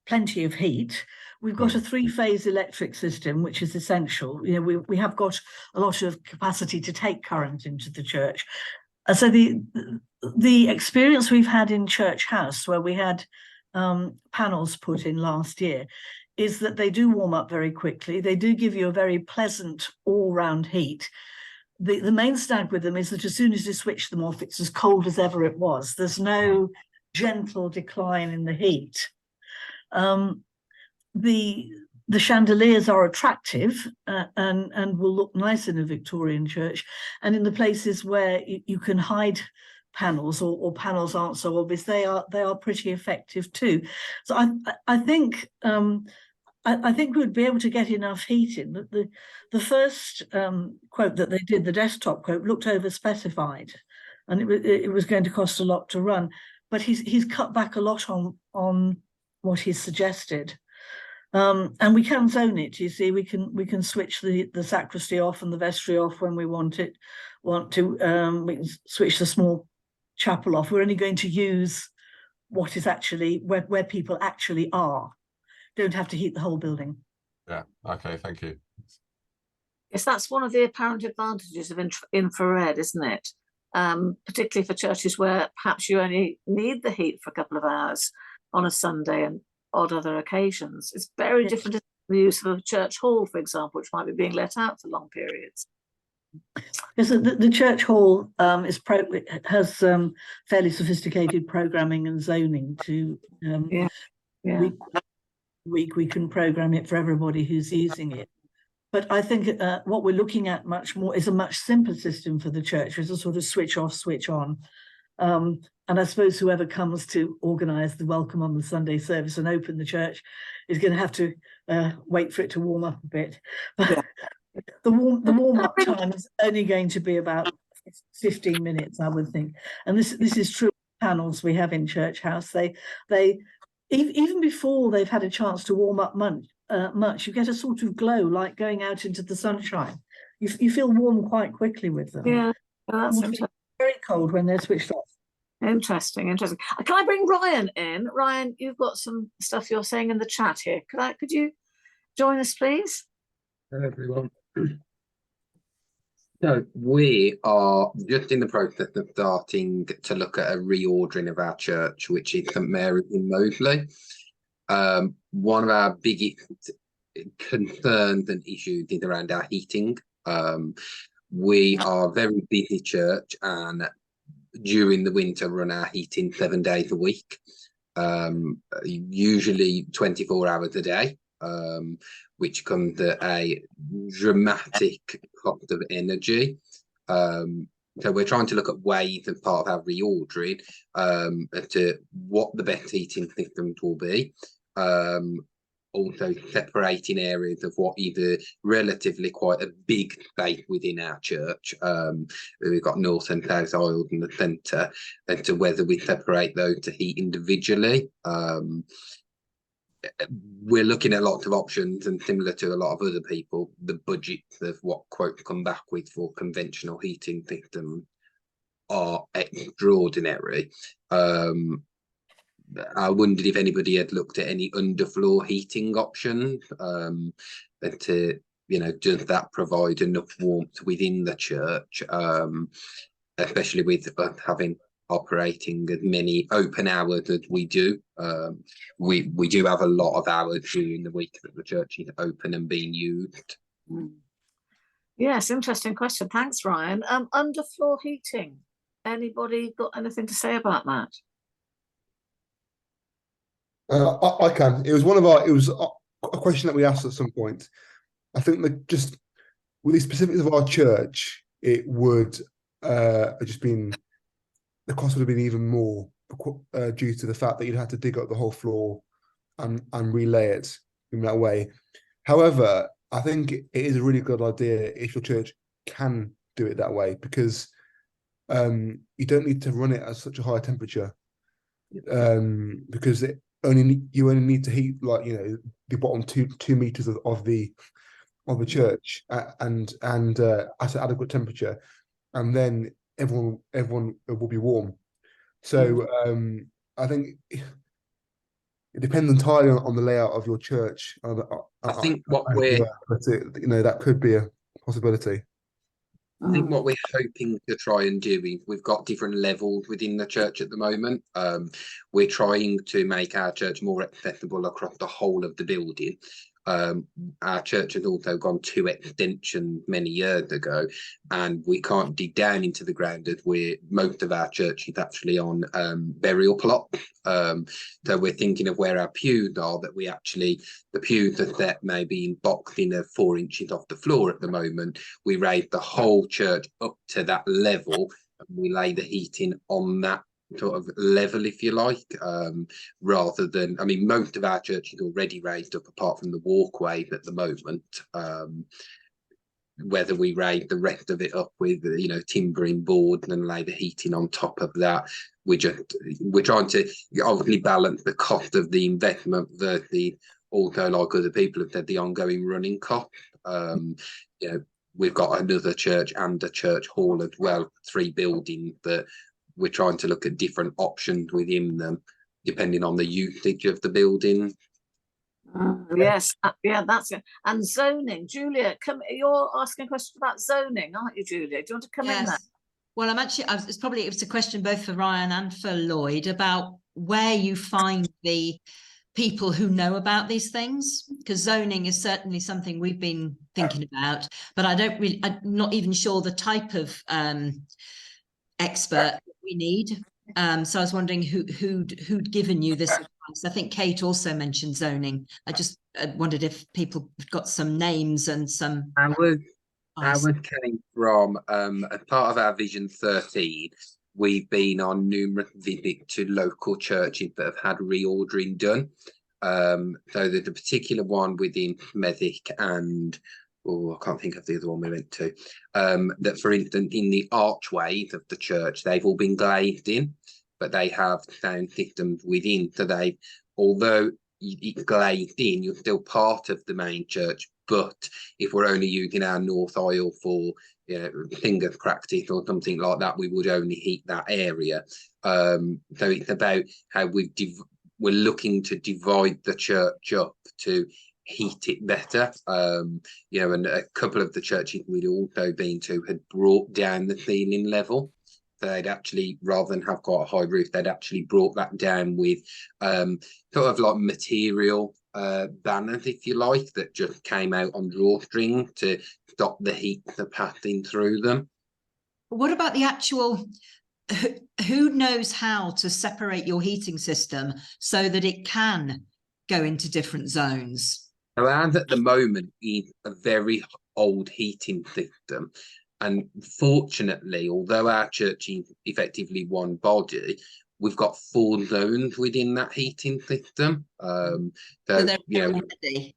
plenty of heat. We've got a 3-phase electric system, which is essential. You know, we have got a lot of capacity to take current into the church. So the experience we've had in Church House, where we had panels put in last year, is that they do warm up very quickly. They do give you a very pleasant all-round heat. The main snag with them is that as soon as you switch them off, it's as cold as ever it was. There's no gentle decline in the heat. The chandeliers are attractive and will look nice in a Victorian church. And in the places where you can hide panels or panels aren't so obvious, they are pretty effective too. So I think I think we would be able to get enough heat in. The first quote that they did, the desktop quote, looked over-specified, and it was going to cost a lot to run. But he's cut back a lot on what he's suggested, and we can zone it. You see, we can switch the sacristy off and the vestry off when we want to. We can switch the small chapel off. We're only going to use what is actually where people actually are. Don't have to heat the whole building. yeah, okay, thank you. Yes, that's one of the apparent advantages of infrared, isn't it? Particularly for churches where perhaps you only need the heat for a couple of hours on a Sunday and odd other occasions. It's very different to the use of a church hall, for example, which might be being let out for long periods. Yes, the church hall has fairly sophisticated programming and zoning to week we can program it for everybody who's using it. But I think what we're looking at much more is a much simpler system for the church. It's a sort of switch off, switch on. And I suppose whoever comes to organise the welcome on the Sunday service and open the church is going to have to wait for it to warm up a bit. But the warm up time is only going to be about 15 minutes, I would think. And this is true of panels we have in Church House. They even before they've had a chance to warm up much, you get a sort of glow like going out into the sunshine. You feel warm quite quickly with them. Yeah, that's interesting. Very cold when they're switched off. Interesting. Can I bring Ryan in? Ryan, you've got some stuff you're saying in the chat here. Could you join us, please? Hello, everyone. So we are just in the process of starting to look at a reordering of our church, which is St Mary's in Moseley. One of our biggest concerns and issues is around our heating. We are a very busy church, and during the winter run our heating 7 days a week, usually 24 hours a day. Which comes at a dramatic cost of energy. So we're trying to look at ways as part of our reordering as to what the best heating systems will be. Also separating areas of what is a relatively quite a big space within our church. We've got north and south aisles in the centre, as to whether we separate those to heat individually. We're looking at lots of options, and similar to a lot of other people, the budgets of what quotes come back with for conventional heating systems are extraordinary. I wondered if anybody had looked at any underfloor heating options, and to, does that provide enough warmth within the church, especially with having operating as many open hours as we do. We do have a lot of hours during the week that the church is open and being used. Yes, interesting question. Thanks, Ryan. Underfloor heating. Anybody got anything to say about that? I can. It was a question that we asked at some point. I think that just with the specifics of our church, it would have just been, the cost would have been even more due to the fact that you'd have to dig up the whole floor and relay it in that way. However, I think it is a really good idea if your church can do it that way, because you don't need to run it at such a high temperature, because you only need to heat, like, the bottom two meters of the church and at an adequate temperature, and then everyone will be warm. So I think it depends entirely on the layout of your church. I think what that could be a possibility. I think what we're hoping to try and do is, we've got different levels within the church at the moment. We're trying to make our church more accessible across the whole of the building. Our church has also gone 2 extensions many years ago, and we can't dig down into the ground, as most of our church is actually on burial plot. So we're thinking of where our pews are, that the pews are set maybe in boxing of 4 inches off the floor at the moment. We raise the whole church up to that level, and we lay the heating on that sort of level, if you like, rather than, most of our church is already raised up apart from the walkway at the moment. Whether we raise the rest of it up with timbering board and then lay the heating on top of that, we're trying to obviously balance the cost of the investment versus, also, like other people have said, the ongoing running cost. We've got another church and a church hall as well, 3 buildings that we're trying to look at different options within them, depending on the usage of the building. Yes, that's it. And zoning, Julia, you're asking a question about zoning, aren't you, Julia? Do you want to come in there? Well, it's a question both for Ryan and for Lloyd about where you find the people who know about these things, because zoning is certainly something we've been thinking about, but I'm not even sure the type of expert we need. So I was wondering who'd given you this advice. I think Kate also mentioned zoning. I just wondered if people got some names and some. Ours came from, as part of our Vision 13, we've been on numerous visits to local churches that have had reordering done. So there's a particular one within Smethwick and, I can't think of the other one we went to, that, for instance, in the archways of the church, they've all been glazed in, but they have sound systems within. So although it's glazed in, you're still part of the main church. But if we're only using our north aisle for finger practice or something like that, we would only heat that area. So it's about how we're looking to divide the church up to heat it better. You know, and a couple of the churches we'd also been to had brought down the ceiling level. So they'd actually, rather than have quite a high roof, they'd actually brought that down with sort of like material banners, if you like, that just came out on drawstring to stop the heat passing through them. What about the actual, who knows how to separate your heating system so that it can go into different zones? Ours at the moment is a very old heating system. And fortunately, although our church is effectively one body, we've got 4 zones within that heating system. So they're you know, ready.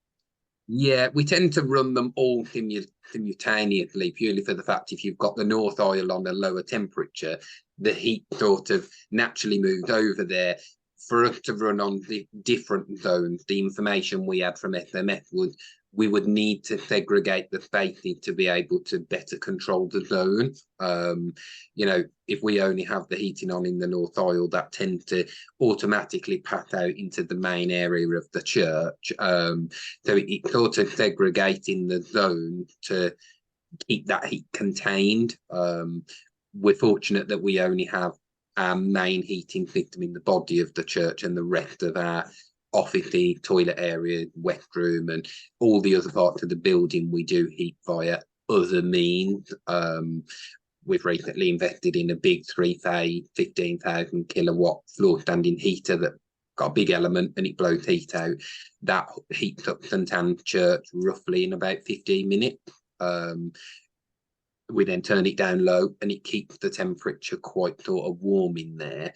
yeah, we tend to run them all simultaneously, purely for the fact if you've got the north aisle on a lower temperature, the heat sort of naturally moves over there. For us to run on the different zones, the information we had from SMS was we would need to segregate the spacing to be able to better control the zone. You know, if we only have the heating on in the north aisle, that tends to automatically pass out into the main area of the church. So it's sort of segregating the zone to keep that heat contained. We're fortunate that we only have our main heating system in the body of the church, and the rest of our office, toilet area, wet room, and all the other parts of the building we do heat via other means. We've recently invested in a big 3-phase 15,000 kilowatt floor standing heater that got a big element and it blows heat out. That heats up St Anne's Church roughly in about 15 minutes. We then turn it down low and it keeps the temperature quite sort of warm in there.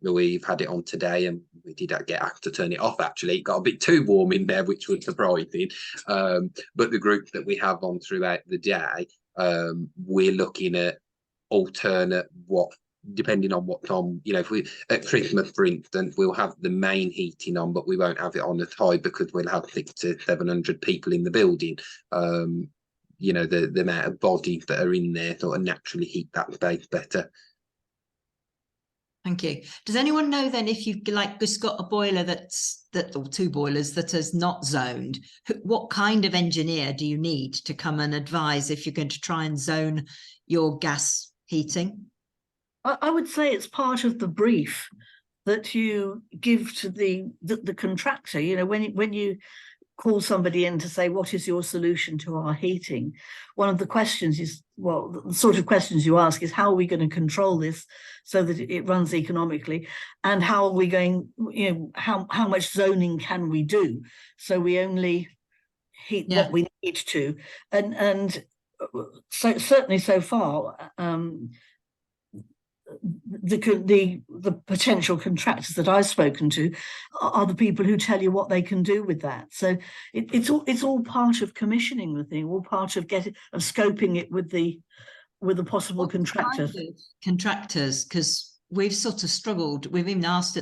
We've had it on today and we did get asked to turn it off. Actually, it got a bit too warm in there, which was surprising. But the group that we have on throughout the day, we're looking at alternate depending on what time, you know, if we at Christmas, for instance, we'll have the main heating on, but we won't have it on as high because we'll have 600 to 700 people in the building. You know, the amount of bodies that are in there sort of naturally heat that space better. Thank you. Does anyone know then if you've like just got a boiler or 2 boilers that is not zoned, what kind of engineer do you need to come and advise if you're going to try and zone your gas heating? I would say it's part of the brief that you give to the contractor. You know, when you call somebody in to say, what is your solution to our heating? One of the questions is, well, the sort of questions you ask is, how are we going to control this so that it runs economically? And how are we going, you know, how much zoning can we do so we only heat what we need to? And so certainly so far, the potential contractors that I've spoken to are the people who tell you what they can do with that. So it's all part of commissioning the thing, all part of scoping it with the possible contractors. Contractors, because we've sort of struggled. We've even asked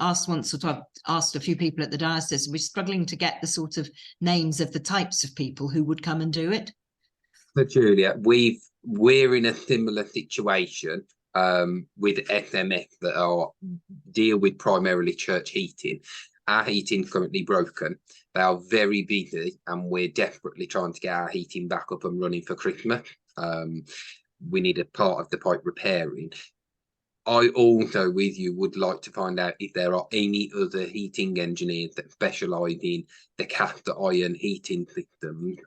asked once, or I've asked a few people at the diocese. We're struggling to get the sort of names of the types of people who would come and do it. So Julia, we're in a similar situation. With SMS that deal with primarily church heating. Our heating's currently broken. They are very busy and we're desperately trying to get our heating back up and running for Christmas. We need a part of the pipe repairing. I also, with you, would like to find out if there are any other heating engineers that specialise in the cast iron heating systems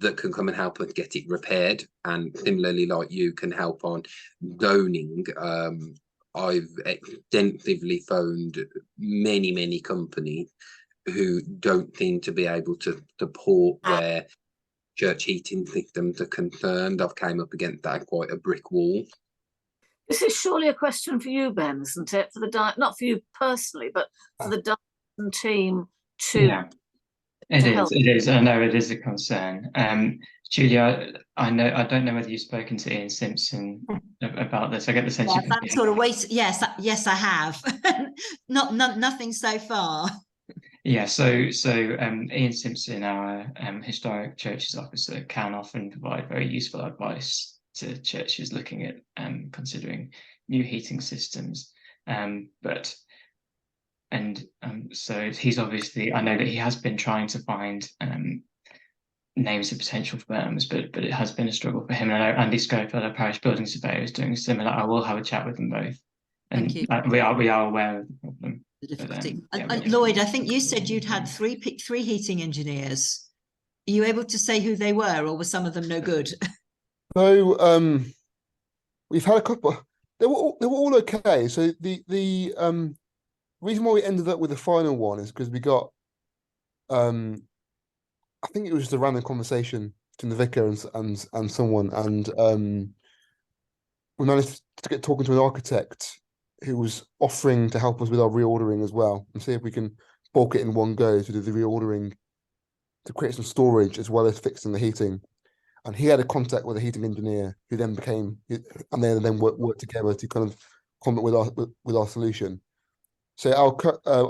that can come and help us get it repaired, and similarly like you can help on zoning. I've extensively phoned many companies who don't seem to be able to support where church heating systems are concerned. I've came up against that quite a brick wall. This is surely a question for you, Ben, isn't it? For the not for you personally, but for the diocesan team to. Yeah. It is. I know it is a concern. Julia, I don't know whether you've spoken to Ian Simpson about this. I get the sense you that sort of waste. Yes, I have. Nothing so far. Yeah, so Ian Simpson, our historic churches officer, can often provide very useful advice to churches looking at considering new heating systems. But And so he's obviously, I know that he has been trying to find names of potential firms, but it has been a struggle for him. And I know Andy Schofield, our parish building surveyor, is doing similar. I will have a chat with them both. And Thank you. we are aware of the problem. The difficulty. But, And Lloyd, I think you said you'd had three heating engineers. Are you able to say who they were, or were some of them no good? So we've had a couple. They were all okay. So the reason why we ended up with the final one is because we got I think it was just a random conversation between the vicar and someone, and we managed to get talking to an architect who was offering to help us with our reordering as well, and see if we can bulk it in one go to do the reordering to create some storage as well as fixing the heating. And he had a contact with a heating engineer who then and they then worked together to kind of come up with our solution. So I'll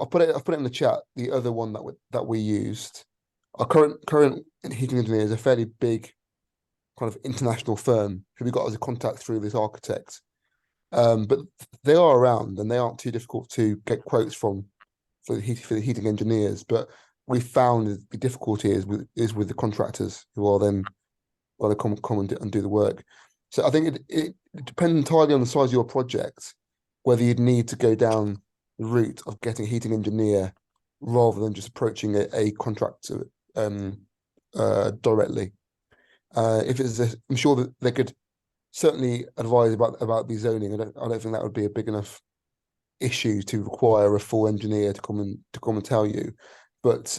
put it in the chat. The other one that we used, our current heating engineer is a fairly big kind of international firm who we got as a contact through this architect. But they are around and they aren't too difficult to get quotes from for the heating engineers. But we found the difficulty is with the contractors who are then going to come and do the work. So I think it depends entirely on the size of your project, whether you'd need to go down the route of getting a heating engineer rather than just approaching a contractor directly. If it's I'm sure that they could certainly advise about the zoning. I don't think that would be a big enough issue to require a full engineer to come and tell you. But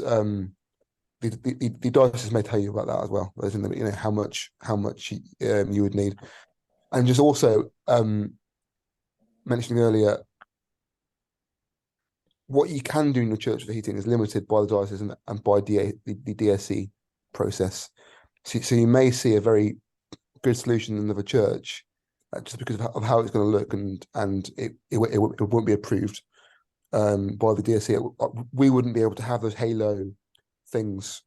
the diocese may tell you about that as well. As in, you know, how much you would need, and just also mentioning earlier, what you can do in your church for heating is limited by the diocese and by the DSC process. So you may see a very good solution in another church just because of how it's going to look, and it won't be approved by the DSC. We wouldn't be able to have those halo things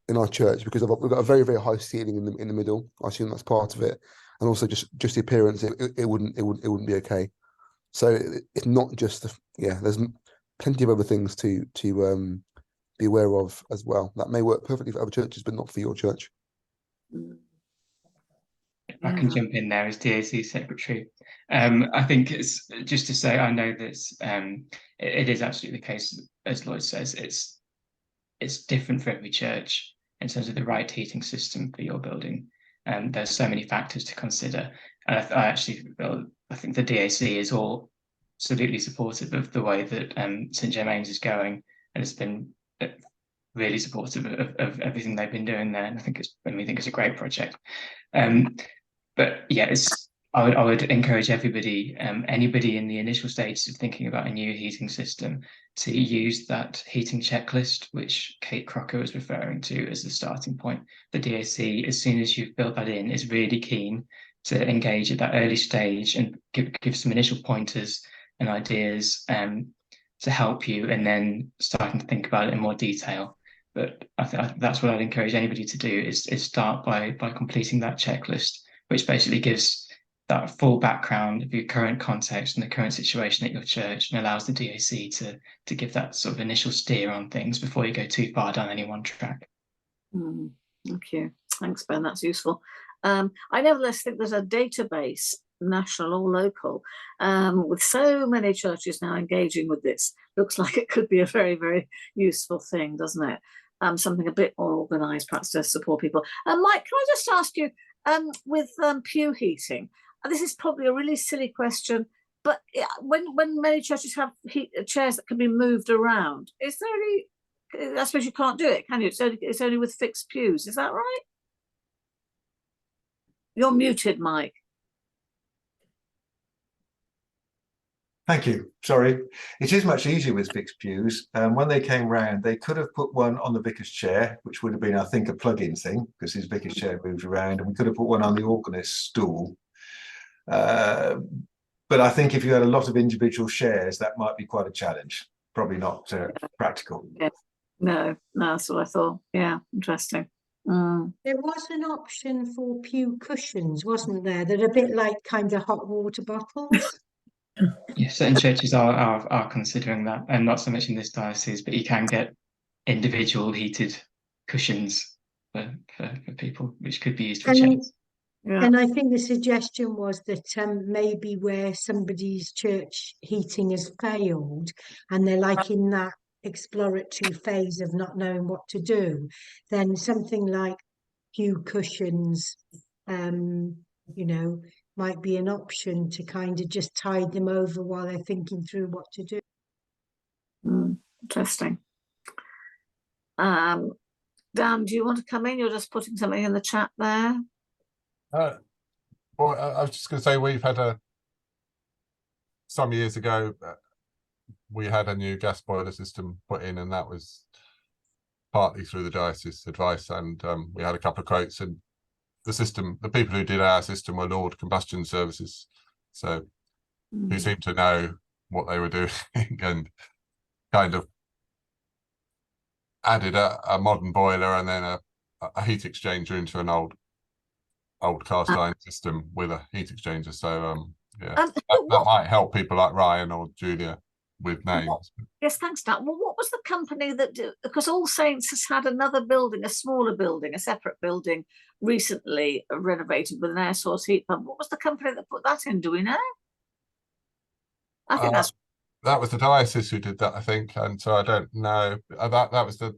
in our church because we've got a very, very high ceiling in the middle. I assume that's part of it, and also just the appearance. It wouldn't be okay. So it's not just there's plenty of other things to be aware of as well. That may work perfectly for other churches, but not for your church. If I can jump in there as DAC secretary. I think it's just to say, I know that it is absolutely the case, as Lloyd says, it's different for every church in terms of the right heating system for your building. There's so many factors to consider. And I think the DAC is all absolutely supportive of the way that St Germain's is going, and it's been really supportive of everything they've been doing there. And we think it's a great project. But yeah, I would encourage everybody, anybody in the initial stages of thinking about a new heating system, to use that heating checklist, which Kate Crocker was referring to as the starting point. The DAC, as soon as you've built that in, is really keen to engage at that early stage and give some initial pointers and ideas to help you, and then starting to think about it in more detail. But I think that's what I'd encourage anybody to do is start by completing that checklist, which basically gives that full background of your current context and the current situation at your church, and allows the DAC to give that sort of initial steer on things before you go too far down any one track. Thank you. Thanks, Ben. That's useful. I nevertheless think there's a database, national or local, with so many churches now engaging with this. Looks like it could be a very, very useful thing, doesn't it? Something a bit more organised, perhaps, to support people. Mike, can I just ask you, with pew heating, this is probably a really silly question, but when many churches have chairs that can be moved around, is there any? I suppose you can't do it, can you? It's only with fixed pews. Is that right? You're muted, Mike. Thank you. Sorry. It is much easier with fixed pews. When they came round, they could have put one on the vicar's chair, which would have been, I think, a plug-in thing, because his vicar's chair moves around, and we could have put one on the organist's stool. But I think if you had a lot of individual shares, that might be quite a challenge. Probably not practical. Yeah. No, that's what I thought. Yeah, interesting. There was an option for pew cushions, wasn't there? That are a bit like kind of hot water bottles. Yeah, certain churches are considering that, and not so much in this diocese, but you can get individual heated cushions for people, which could be used for chairs. And I think the suggestion was that maybe where somebody's church heating has failed and they're like in that exploratory phase of not knowing what to do, then something like pew cushions, might be an option to kind of just tide them over while they're thinking through what to do. Interesting. Dan, do you want to come in? You're just putting something in the chat there. Well, I was just going to say we've had some years ago, we had a new gas boiler system put in, and that was partly through the diocese advice, and we had a couple of quotes, and the people who did our system were Lord Combustion Services, so who seemed to know what they were doing and kind of added a modern boiler and then a heat exchanger into an old cast iron system with a heat exchanger. So that might help people like Ryan or Julia with names. Yes, thanks, Dan. Well, what was the company that did, because All Saints has had another building, a smaller building, a separate building, recently renovated with an air source heat pump. What was the company that put that in? Do we know? I think that was the diocese who did that, I think, and so I don't know. That was the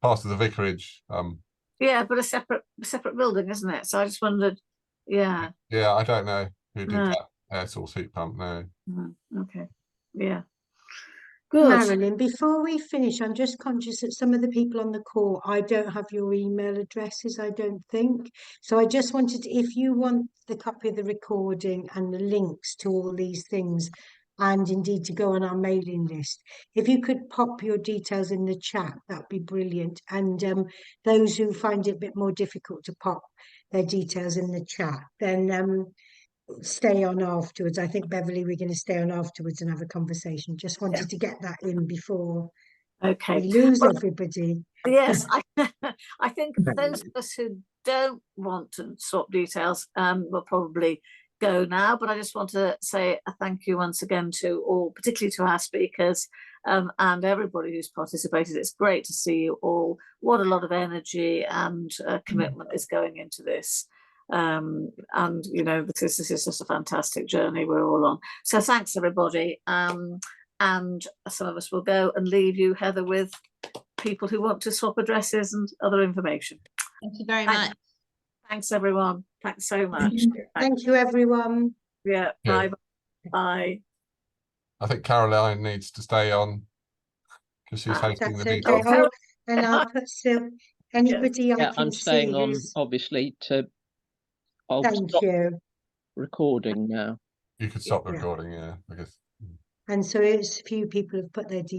part of the vicarage. Yeah, but a separate building, isn't it? So I just wondered. Yeah. Yeah, I don't know who did that air source heat pump. No. Okay. Yeah. Good. Marilyn, before we finish, I'm just conscious that some of the people on the call, I don't have your email addresses, I don't think. So I just wanted, if you want the copy of the recording and the links to all these things, and indeed to go on our mailing list, if you could pop your details in the chat, that'd be brilliant. And those who find it a bit more difficult to pop their details in the chat, then stay on afterwards. I think, Beverly, we're going to stay on afterwards and have a conversation. Just wanted to get that in before we lose everybody. Yes, I think those of us who don't want to swap details will probably go now, but I just want to say a thank you once again to all, particularly to our speakers and everybody who's participated. It's great to see you all. What a lot of energy and commitment is going into this. And this is just a fantastic journey we're all on. So thanks, everybody. And some of us will go and leave you, Heather, with people who want to swap addresses and other information. Thank you very much. Thanks, everyone. Thanks so much. Thank you, everyone. Yeah. Bye. Bye. I think Caroline needs to stay on because she's hosting the meeting. Okay. And I'll put anybody I can I'm staying see on, obviously, I'll Thank stop you. recording now. You could stop recording, yeah, I guess. And so it's a few people have put their